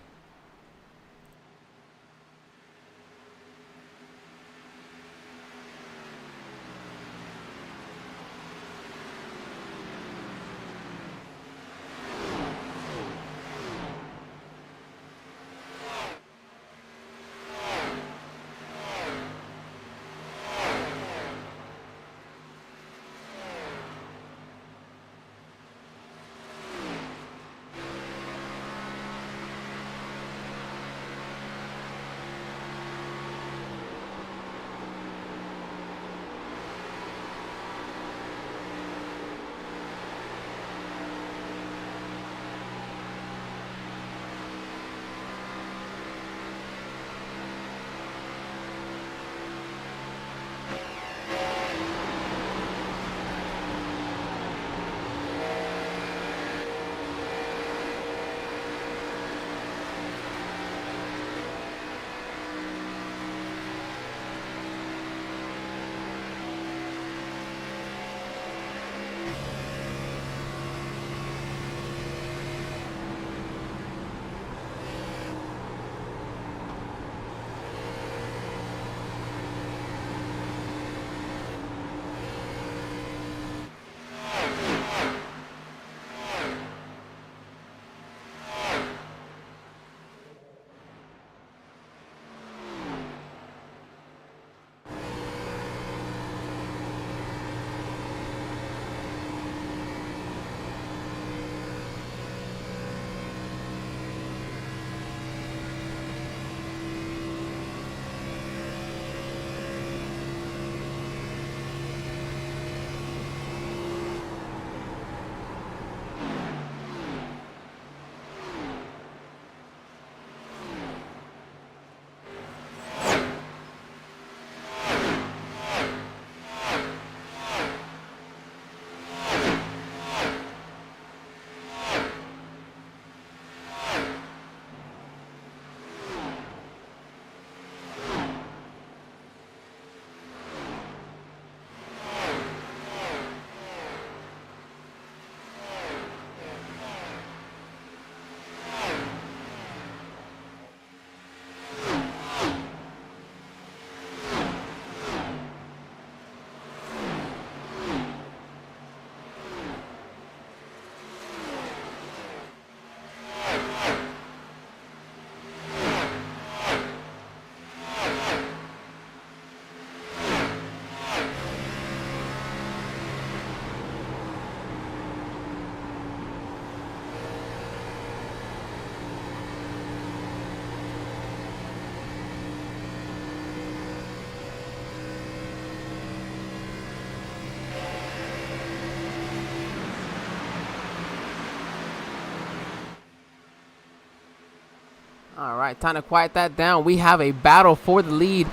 All right, time to quiet that down. We have a battle for the lead.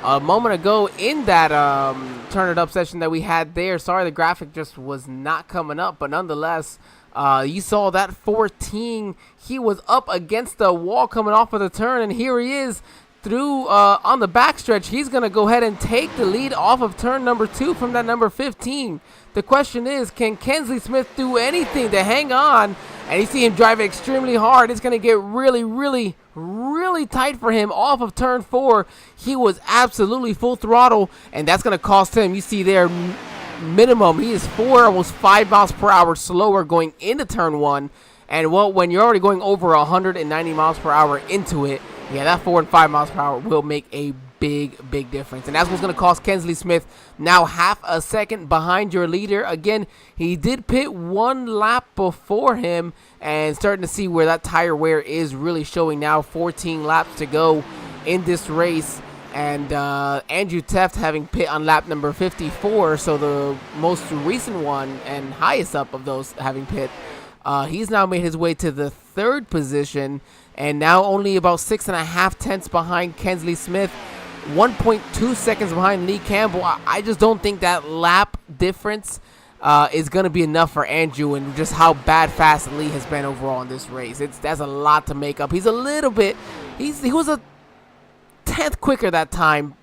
A moment ago in that turn it up session that we had there. Sorry, the graphic just was not coming up, but nonetheless, you saw that 14. He was up against the wall coming off of the turn, and here he is through on the backstretch. He's gonna go ahead and take the lead off of turn number 2 from that number 15. The question is, can Kensley Smith do anything to hang on? And you see him drive extremely hard. It's gonna get really, really, really tight for him off of turn 4. He was absolutely full throttle, and that's gonna cost him. You see there, minimum, he is 4, almost 5 miles per hour slower going into turn 1. And well, when you're already going over 190 miles per hour into it, yeah, that 4 and 5 miles per hour will make a big difference. And that's what's going to cost Kensley Smith now half a second behind your leader. Again, he did pit 1 lap before him, and starting to see where that tire wear is really showing now. 14 laps to go in this race. And Andrew Teft having pit on lap number 54, so the most recent one and highest up of those having pit. He's now made his way to the 3rd position, and now only about 6.5 tenths behind Kensley Smith, 1.2 seconds behind Lee Campbell. I just don't think that lap difference is going to be enough for Andrew, and just how bad fast Lee has been overall in this race. That's a lot to make up. He's a little bit, he was a 10th quicker that time,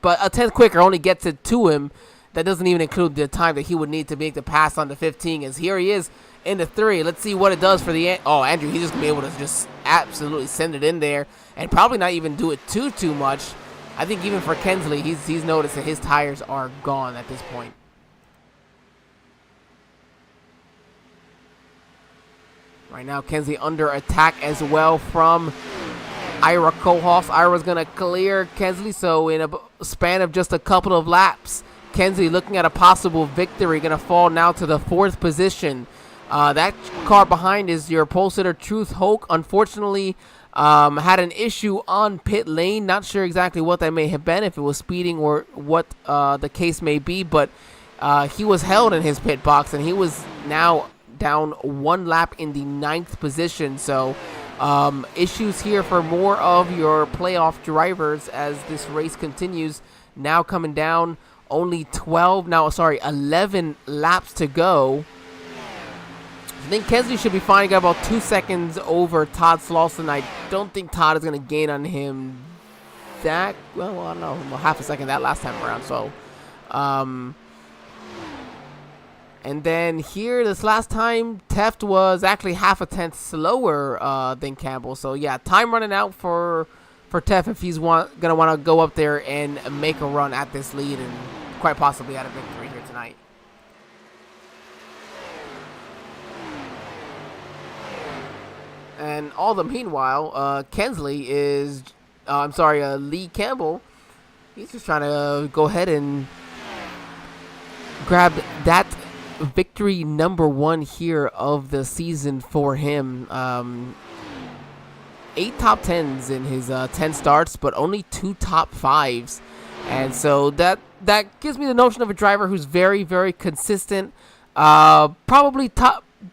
but a 10th quicker only gets it to him. That doesn't even include the time that he would need to make the pass on the 15. As here he is in the 3. Let's see what it does for the Andrew. He's just gonna be able to just absolutely send it in there and probably not even do it too much. I think even for Kensley, he's noticed that his tires are gone at this point. Right now, Kensley under attack as well from Ira Kohoff. Ira's going to clear Kensley, so in a span of just a couple of laps, Kensley looking at a possible victory, going to fall now to the 4th position. That car behind is your pole sitter, Truth Hoke. Unfortunately, had an issue on pit lane. Not sure exactly what that may have been, if it was speeding or what the case may be, but he was held in his pit box, and he was now down 1 lap in the 9th position. So issues here for more of your playoff drivers as this race continues. Now coming down, only 11 laps to go. I think Kensley should be fine. Got about 2 seconds over Todd Slauson. I don't think Todd is going to gain on him that, well, I don't know, half a second that last time around. So, and then here, this last time, Teft was actually half a tenth slower than Campbell. So, yeah, time running out for Teft if he's going to want to go up there and make a run at this lead and quite possibly at a victory here tonight. And all the meanwhile, Kensley is, Lee Campbell, he's just trying to go ahead and grab that victory number 1 here of the season for him. 8 top 10s in his 10 starts, but only 2 top 5s. And so that gives me the notion of a driver who's very, very consistent. Probably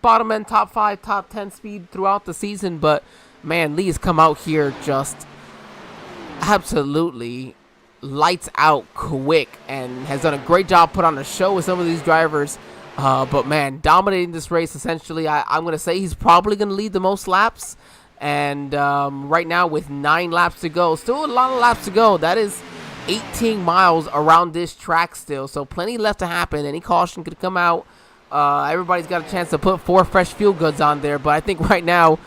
bottom end top 5, top 10 speed throughout the season, but man, Lee has come out here just absolutely lights out quick and has done a great job put on a show with some of these drivers. But man, dominating this race essentially. I'm going to say he's probably going to lead the most laps, and right now with 9 laps to go, still a lot of laps to go. That is 18 miles around this track still, so plenty left to happen. Any caution could come out. Everybody's got a chance to put 4 fresh fuel goods on there, but I think right now,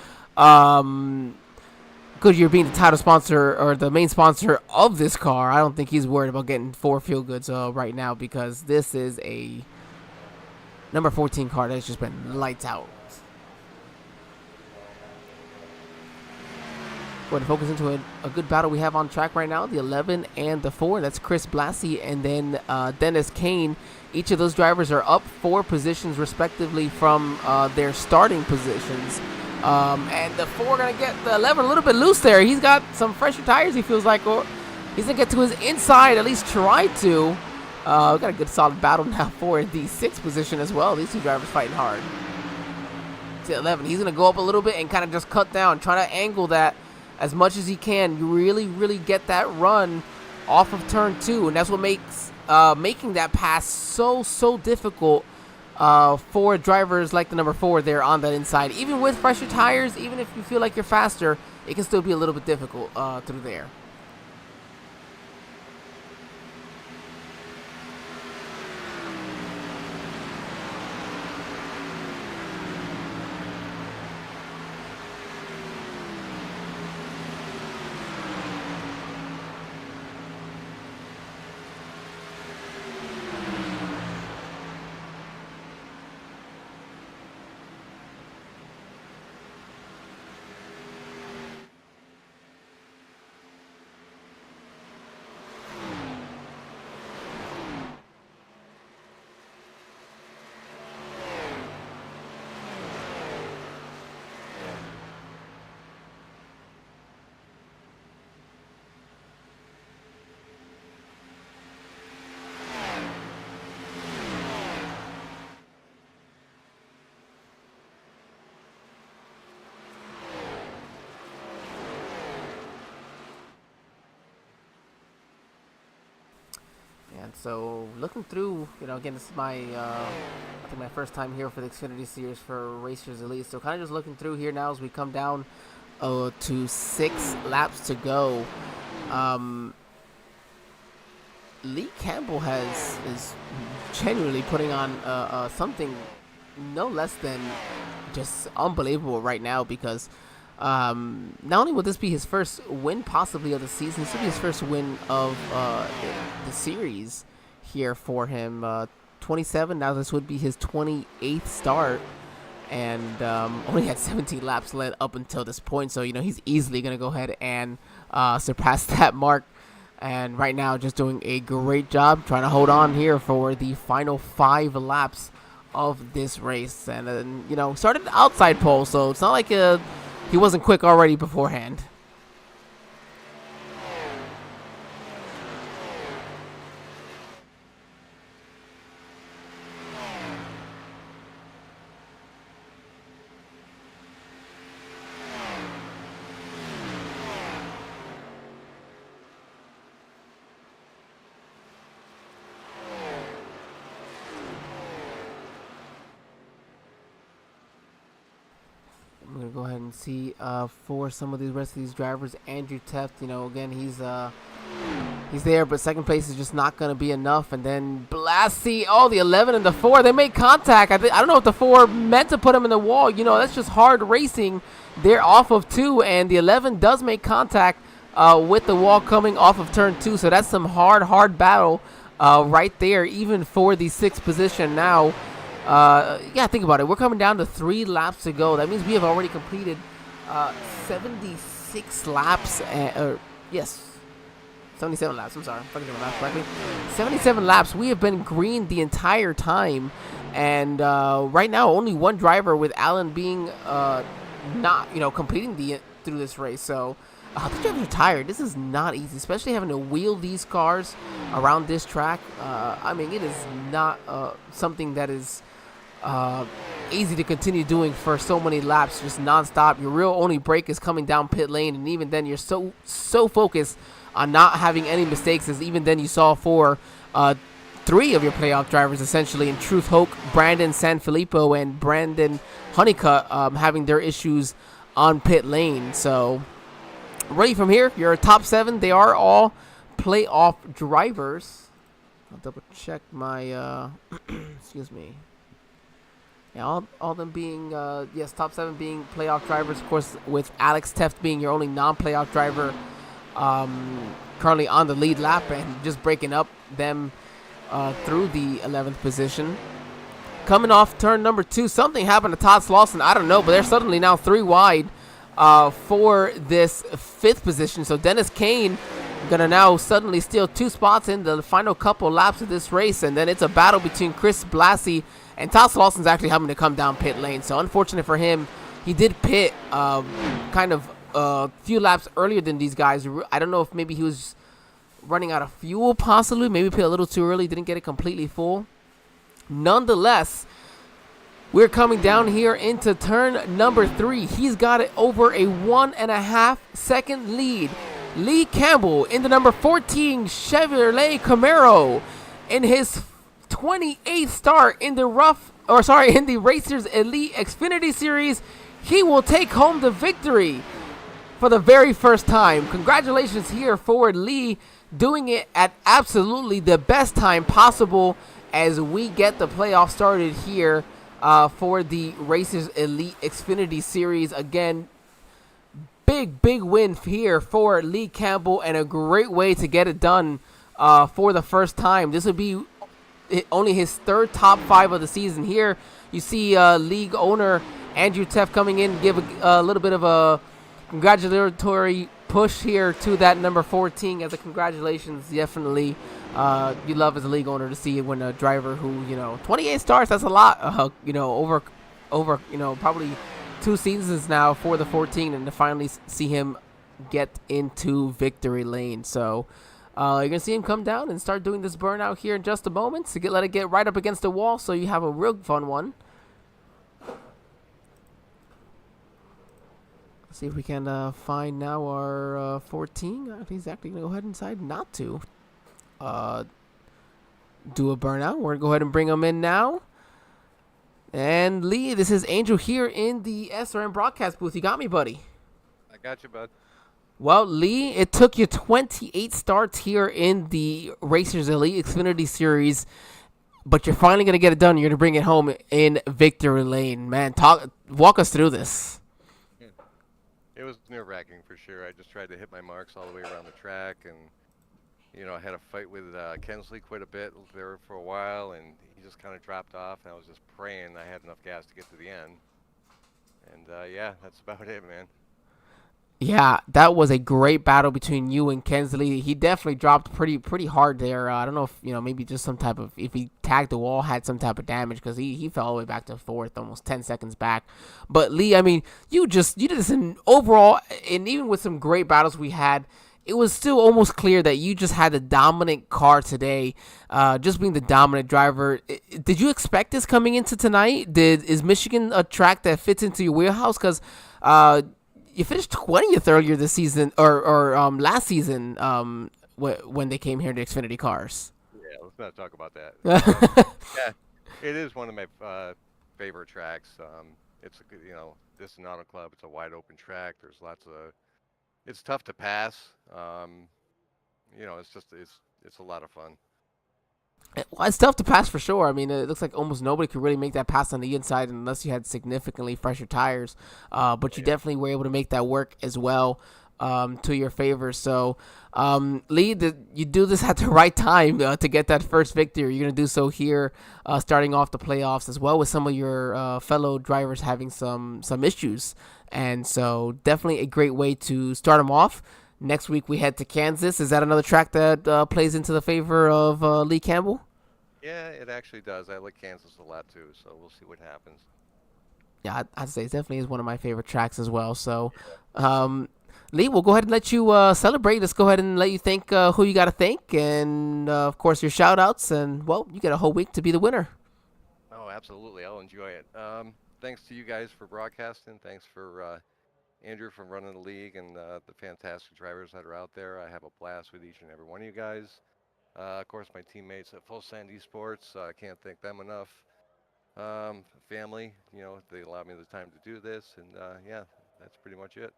Goodyear being the title sponsor or the main sponsor of this car, I don't think he's worried about getting 4 fuel goods right now, because this is a number 14 car that's just been lights out. We're going to focus into a good battle we have on track right now, the 11 and the 4. That's Chris Blassie and then Dennis Kane. Each of those drivers are up 4 positions respectively from their starting positions. And the 4 going to get the 11 a little bit loose there. He's got some fresher tires, he feels like, or he's going to get to his inside, at least try to. We got a good solid battle now for the 6th position as well. These 2 drivers fighting hard. To 11, he's going to go up a little bit and kind of just cut down, try to angle that as much as he can. You really get that run off of turn 2, and that's what makes making that pass so difficult for drivers like the number 4 there on that inside. Even with fresher tires, even if you feel like you're faster, it can still be a little bit difficult through there. And so looking through, again, this is my, I think my first time here for the Xfinity Series for Racers Elite. So kind of just looking through here now as we come down to 6 laps to go. Lee Campbell is genuinely putting on something no less than just unbelievable right now, because not only will this be his first win possibly of the season, this will be his first win of the series here for him. 27, now this would be his 28th start, and only had 17 laps led up until this point, so he's easily going to go ahead and surpass that mark. And right now just doing a great job trying to hold on here for the final 5 laps of this race. And then started outside pole, so it's not like he wasn't quick already beforehand. I'm gonna go ahead and see for some of the rest of these drivers. Andrew Teft, again, he's there, but second place is just not gonna be enough. And then Blassie, the 11 and the 4, they made contact. I don't know if the 4 meant to put him in the wall. That's just hard racing. They're off of 2, and the 11 does make contact with the wall coming off of turn 2. So that's some hard battle right there, even for the 6th position now. Think about it. We're coming down to 3 laps to go. That means we have already completed 76 laps. Yes, 77 laps. I'm sorry, if I can do my math correctly. 77 laps. We have been green the entire time, and right now only one driver, with Allen being not completing through this race. So the drivers are tired. This is not easy, especially having to wheel these cars around this track. It is not something that is easy to continue doing for so many laps, just nonstop. Your real only break is coming down pit lane, and even then you're so focused on not having any mistakes, as even then you saw for 3 of your playoff drivers essentially, in Truth Hoke, Brandon Sanfilippo, and Brandon Honeycutt having their issues on pit lane. So really from here, your top 7, they are all playoff drivers. I'll double check my excuse me. Yeah, all them being, yes, top 7 being playoff drivers. Of course, with Alex Teft being your only non-playoff driver currently on the lead lap, and just breaking up them through the 11th position. Coming off turn number 2, something happened to Todd Slauson. I don't know, but they're suddenly now 3 wide for this 5th position. So Dennis Kane gonna now suddenly steal 2 spots in the final couple laps of this race, and then it's a battle between Chris Blassie and Todd Slauson's actually having to come down pit lane. So unfortunate for him, he did pit kind of a few laps earlier than these guys. I don't know if maybe he was running out of fuel, possibly. Maybe pit a little too early, didn't get it completely full. Nonetheless, We're coming down here into turn number 3. He's got it over a 1.5 second lead. Lee Campbell in the number 14 Chevrolet Camaro in his 28th start in the in the Racers Elite Xfinity Series. He will take home the victory for the very first time. Congratulations here for Lee, doing it at absolutely the best time possible as we get the playoff started here for the Racers Elite Xfinity Series. Again, big win here for Lee Campbell, and a great way to get it done for the first time. This would be only his third top 5 of the season. Here you see league owner Andrew Teff coming in to give a little bit of a congratulatory push here to that number 14 as a congratulations. Definitely you love as a league owner to see it when a driver who 28 starts, that's a lot, over probably 2 seasons now for the 14, and to finally see him get into victory lane. So you're gonna see him come down and start doing this burnout here in just a moment to let it get right up against the wall, so you have a real fun one. See if we can find now our 14. He's actually going to go ahead and decide not to do a burnout. We're going to go ahead and bring him in now. And Lee, this is Angel here in the SRM broadcast booth. You got me, buddy? I got you, bud. Well, Lee, it took you 28 starts here in the Racers Elite Xfinity Series, but you're finally going to get it done. You're going to bring it home in victory lane. Man, walk us through this. It was nerve-wracking for sure. I just tried to hit my marks all the way around the track, and I had a fight with Kensley quite a bit there for a while, and he just kind of dropped off, and I was just praying I had enough gas to get to the end. And yeah, that's about it, man. Yeah, that was a great battle between you and Kensley. He definitely dropped pretty hard there. I don't know if maybe just some type of, if he tagged the wall, had some type of damage, because he fell all the way back to 4th, almost 10 seconds back. But Lee, I mean, you did this in overall, and even with some great battles we had, it was still almost clear that you just had the dominant car today, just being the dominant driver. Did you expect this coming into tonight? Is Michigan a track that fits into your wheelhouse? Because you finished 20th earlier this season, or last season, when they came here to Xfinity cars. Yeah, let's not talk about that. Yeah, it is one of my favorite tracks. It's this is an auto club. It's a wide open track. There's lots of. It's tough to pass. It's a lot of fun. Well, it's tough to pass for sure. I mean, it looks like almost nobody could really make that pass on the inside unless you had significantly fresher tires. But you definitely were able to make that work as well to your favor. So, Lee, you do this at the right time to get that first victory. You're going to do so here starting off the playoffs as well, with some of your fellow drivers having some issues. And so definitely a great way to start them off. Next week we head to Kansas. Is that another track that plays into the favor of Lee Campbell? Yeah, it actually does. I like Kansas a lot too, so we'll see what happens. Yeah, I'd say it definitely is one of my favorite tracks as well. So, Lee, we'll go ahead and let you celebrate. Let's go ahead and let you thank who you got to thank, and of course your shout-outs. And, well, you get a whole week to be the winner. Oh, absolutely. I'll enjoy it. Thanks to you guys for broadcasting. Thanks for Andrew from running the league, and the fantastic drivers that are out there. I have a blast with each and every one of you guys. Of course, my teammates at Full Send Esports. I can't thank them enough. Family, they allow me the time to do this, and yeah, that's pretty much it.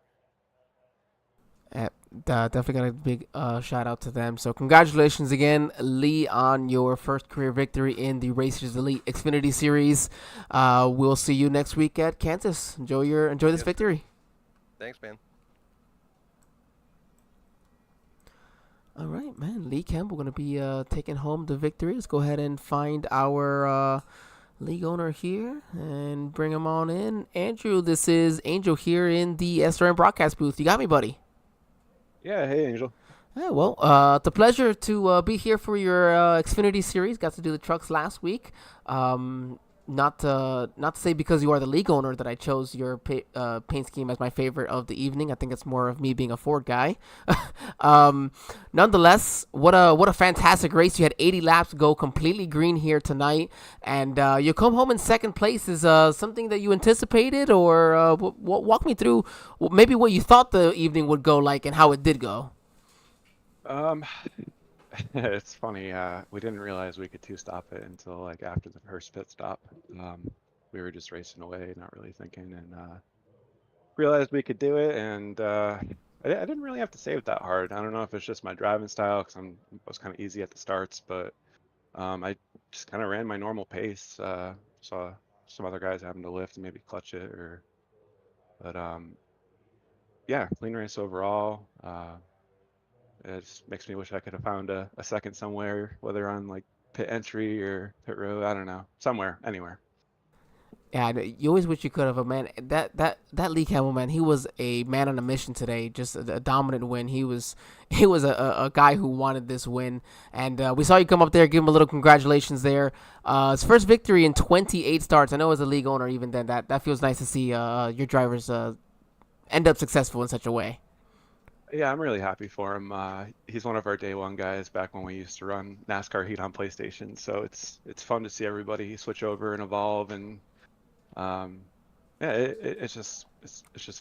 Definitely got a big shout out to them. So congratulations again, Lee, on your first career victory in the Racers Elite Xfinity Series. We'll see you next week at Kansas. Enjoy this victory. Thanks, man. All right, man. Lee Campbell going to be taking home the victory. Let's go ahead and find our league owner here and bring him on in. Andrew, this is Angel here in the SRM broadcast booth. You got me, buddy? Yeah, hey, Angel. Yeah, well, it's a pleasure to be here for your Xfinity Series. Got to do the trucks last week. not to say because you are the league owner that I chose your paint scheme as my favorite of the evening. I think it's more of me being a Ford guy. um, Nonetheless, what a fantastic race! You had 80 laps, go completely green here tonight, and you come home in second place. Is something that you anticipated, or walk me through maybe what you thought the evening would go like and how it did go. Um, it's funny. We didn't realize we could two-stop it until like after the first pit stop. We were just racing away, not really thinking, and realized we could do it. And I didn't really have to save that hard. I don't know if it's just my driving style because I was kind of easy at the starts, but I just kind of ran my normal pace. Saw some other guys having to lift and maybe clutch it, but yeah, clean race overall. It just makes me wish I could have found a second somewhere, whether on like pit entry or pit road. I don't know, somewhere, anywhere. Yeah, you always wish you could have. Man, that Lee Campbell, man, he was a man on a mission today. Just a dominant win. He was a guy who wanted this win, and we saw you come up there, give him a little congratulations there. His first victory in 28 starts. I know as a league owner, even then that feels nice to see your drivers end up successful in such a way. Yeah, I'm really happy for him. He's one of our day one guys back when we used to run NASCAR Heat on PlayStation. So it's fun to see everybody switch over and evolve, and um, yeah, it's just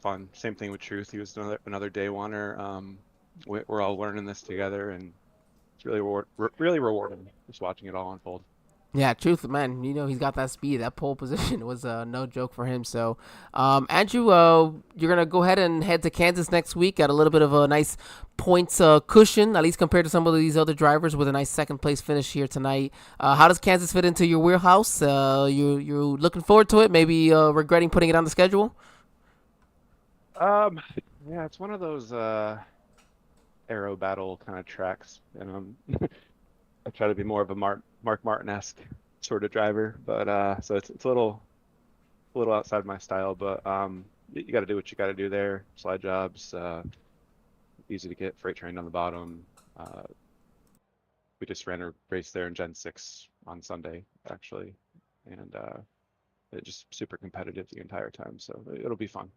fun. Same thing with Truth. He was another day oneer. We're all learning this together, and it's really rewarding just watching it all unfold. Yeah, truth, man. You know he's got that speed. That pole position was no joke for him. So, Andrew, you're gonna go ahead and head to Kansas next week. Got a little bit of a nice points cushion, at least compared to some of these other drivers, with a nice second place finish here tonight. How does Kansas fit into your wheelhouse? You looking forward to it? Maybe regretting putting it on the schedule? Um, yeah, it's one of those aero battle kind of tracks, and I try to be more of a Mark Martin-esque sort of driver, but so it's a little outside my style, but you got to do what you got to do there. Slide jobs, easy to get freight trained on the bottom. Uh, we just ran a race there in Gen 6 on Sunday, actually, and it just super competitive the entire time, so it'll be fun.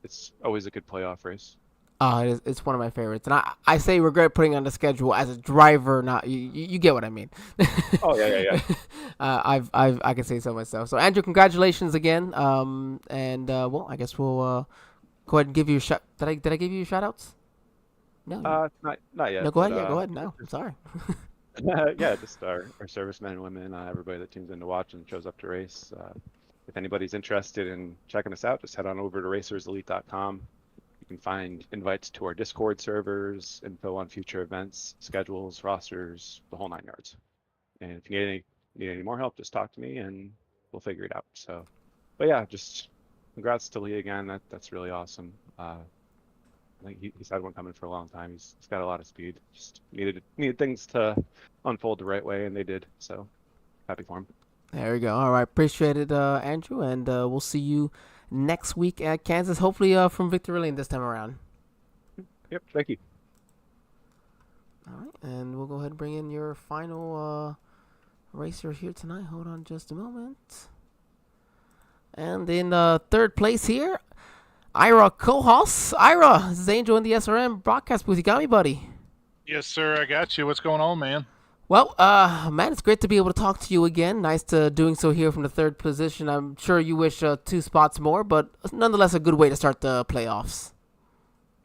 It's always a good playoff race. It's one of my favorites, and I say regret putting it on the schedule as a driver. Not you get what I mean. Oh yeah. I can say so myself. So Andrew, congratulations again. And well, I guess we'll go ahead and give you a shot. Did I give you shout outs? No. Not yet. No, go ahead. But, Yeah, go ahead. No, I'm sorry. yeah, just our servicemen and women, everybody that tunes in to watch and shows up to race. If anybody's interested in checking us out, just head on over to racerselite.com. You can find invites to our Discord servers, info on future events, schedules, rosters, the whole nine yards. And if you need any more help, just talk to me and we'll figure it out. So, but yeah, just congrats to Lee again. That's really awesome. I think he's had one coming for a long time. He's got a lot of speed. Just needed things to unfold the right way, and they did. So happy for him. There we go. All right, appreciate it, Andrew, and we'll see you next week at Kansas. Hopefully, from Victory Lane this time around. Yep. Thank you. All right, and we'll go ahead and bring in your final racer here tonight. Hold on just a moment. And in third place here, Ira Kohos. Ira, this is Angel in the SRM broadcast booth. You got me, buddy? Yes, sir. I got you. What's going on, man? Well, man, it's great to be able to talk to you again. Nice to doing so here from the third position. I'm sure you wish 2 spots more, but nonetheless a good way to start the playoffs.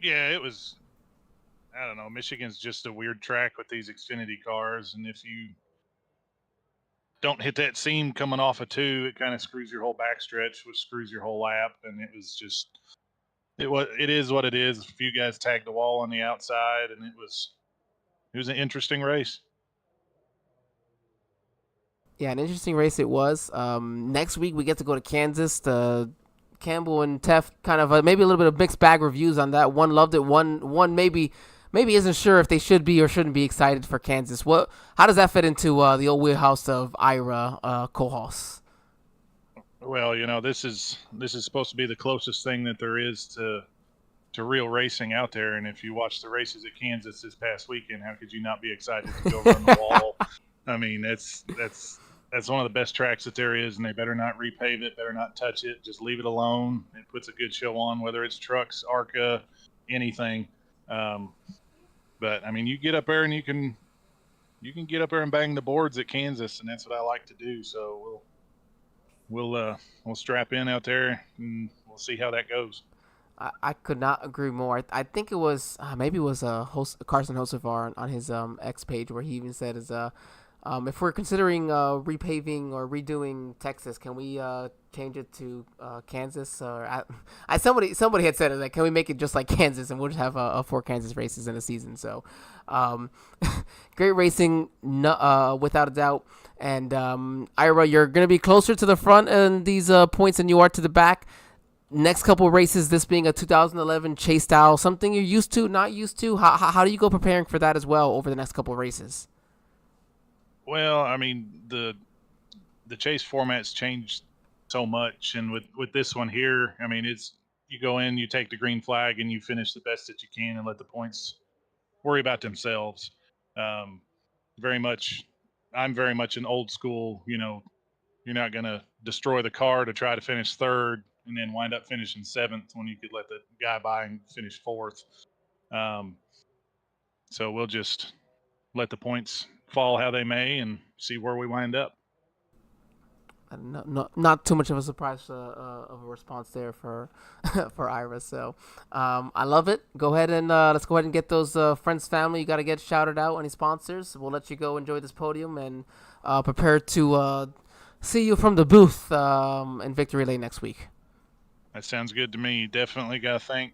Yeah, it was. I don't know. Michigan's just a weird track with these Xfinity cars, and if you don't hit that seam coming off of 2, it kind of screws your whole backstretch, which screws your whole lap. And it was just, it is what it is. A few guys tagged the wall on the outside, and it was an interesting race. Yeah, an interesting race it was. Next week we get to go to Kansas. Campbell and Teff kind of maybe a little bit of mixed bag reviews on that. One loved it. One maybe isn't sure if they should be or shouldn't be excited for Kansas. How does that fit into the old wheelhouse of Ira Kohos? Well, this is supposed to be the closest thing that there is to real racing out there. And if you watch the races at Kansas this past weekend, how could you not be excited to go run the wall? I mean, that's that's one of the best tracks that there is, and they better not repave it, better not touch it. Just leave it alone. It puts a good show on, whether it's trucks, ARCA, anything. But I mean, you get up there and you can get up there and bang the boards at Kansas, and that's what I like to do. So we'll strap in out there and we'll see how that goes. I could not agree more. I think it was maybe it was Carson Hocevar on his X page where he even said if we're considering repaving or redoing Texas, can we change it to Kansas? Or somebody had said it, like, can we make it just like Kansas and we'll just have 4 Kansas races in a season? So great racing, without a doubt. And Ira, you're going to be closer to the front in these points than you are to the back. Next couple of races, this being a 2011 chase style, something you're used to, not used to. How do you go preparing for that as well over the next couple of races? Well, I mean, the chase format's changed so much, and with this one here, I mean, it's you go in, you take the green flag, and you finish the best that you can, and let the points worry about themselves. I'm very much an old school. You're not going to destroy the car to try to finish third and then wind up finishing 7th when you could let the guy by and finish 4th. So we'll just let the points fall how they may and see where we wind up. Not too much of a surprise of a response there for for Ira. So I love it. Go ahead and let's go ahead and get those friends, family. You got to get shouted out. Any sponsors? We'll let you go enjoy this podium and prepare to see you from the booth in Victory Lane next week. That sounds good to me. Definitely got to thank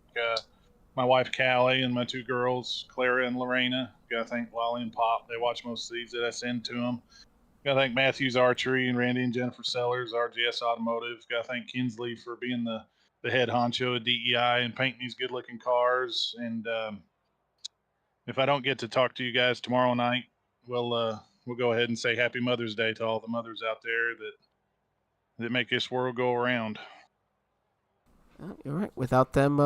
my wife, Callie, and my 2 girls, Clara and Lorena. Got to thank Lolly and Pop. They watch most of these that I send to them. Got to thank Matthews Archery and Randy and Jennifer Sellers, RGS Automotive. Got to thank Kinsley for being the head honcho at DEI and painting these good-looking cars. And if I don't get to talk to you guys tomorrow night, we'll go ahead and say Happy Mother's Day to all the mothers out there that make this world go around. You're right. Without them,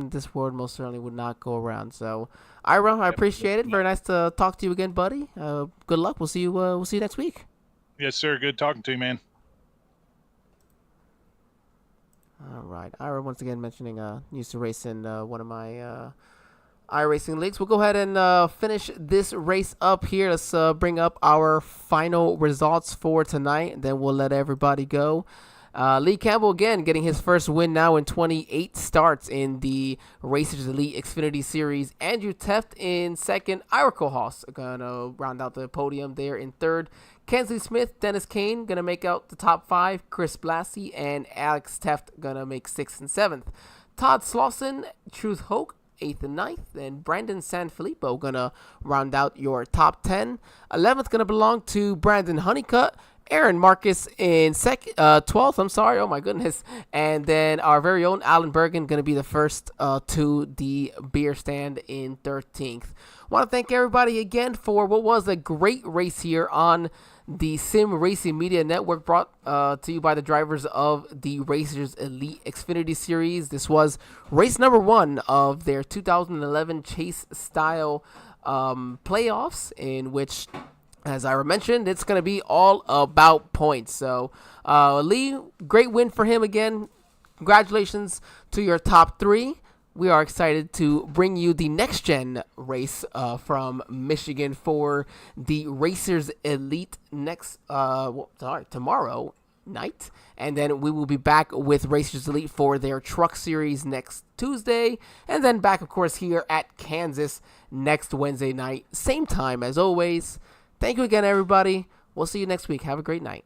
this world most certainly would not go around. So, Ira, I appreciate it. Very nice to talk to you again, buddy. Good luck. We'll see you. We'll see you next week. Yes, sir. Good talking to you, man. All right. Ira once again mentioning used to race in one of my iRacing Links. We'll go ahead and finish this race up here. Let's bring up our final results for tonight, and then we'll let everybody go. Lee Campbell again getting his first win now in 28 starts in the Racers Elite Xfinity Series. Andrew Teft in second. Ira Kohlhaas gonna round out the podium there in third. Kensley Smith, Dennis Kane gonna make out the top 5. Chris Blassie and Alex Teft gonna make 6th and 7th. Todd Slauson, Truth Hoke, 8th and 9th, and Brandon Sanfilippo gonna round out your top 10. 11th gonna belong to Brandon Honeycutt. Aaron Marcus in 12th, I'm sorry, oh my goodness. And then our very own Alan Bergen going to be the first to the beer stand in 13th. Want to thank everybody again for what was a great race here on the Sim Racing Media Network, brought to you by the drivers of the Racers Elite Xfinity Series. This was race number 1 of their 2011 Chase Style playoffs, in which, as I mentioned, it's going to be all about points. So, Lee, great win for him again. Congratulations to your top 3. We are excited to bring you the next gen race from Michigan for the Racers Elite tomorrow night. And then we will be back with Racers Elite for their truck series next Tuesday. And then back, of course, here at Kansas next Wednesday night. Same time as always. Thank you again, everybody. We'll see you next week. Have a great night.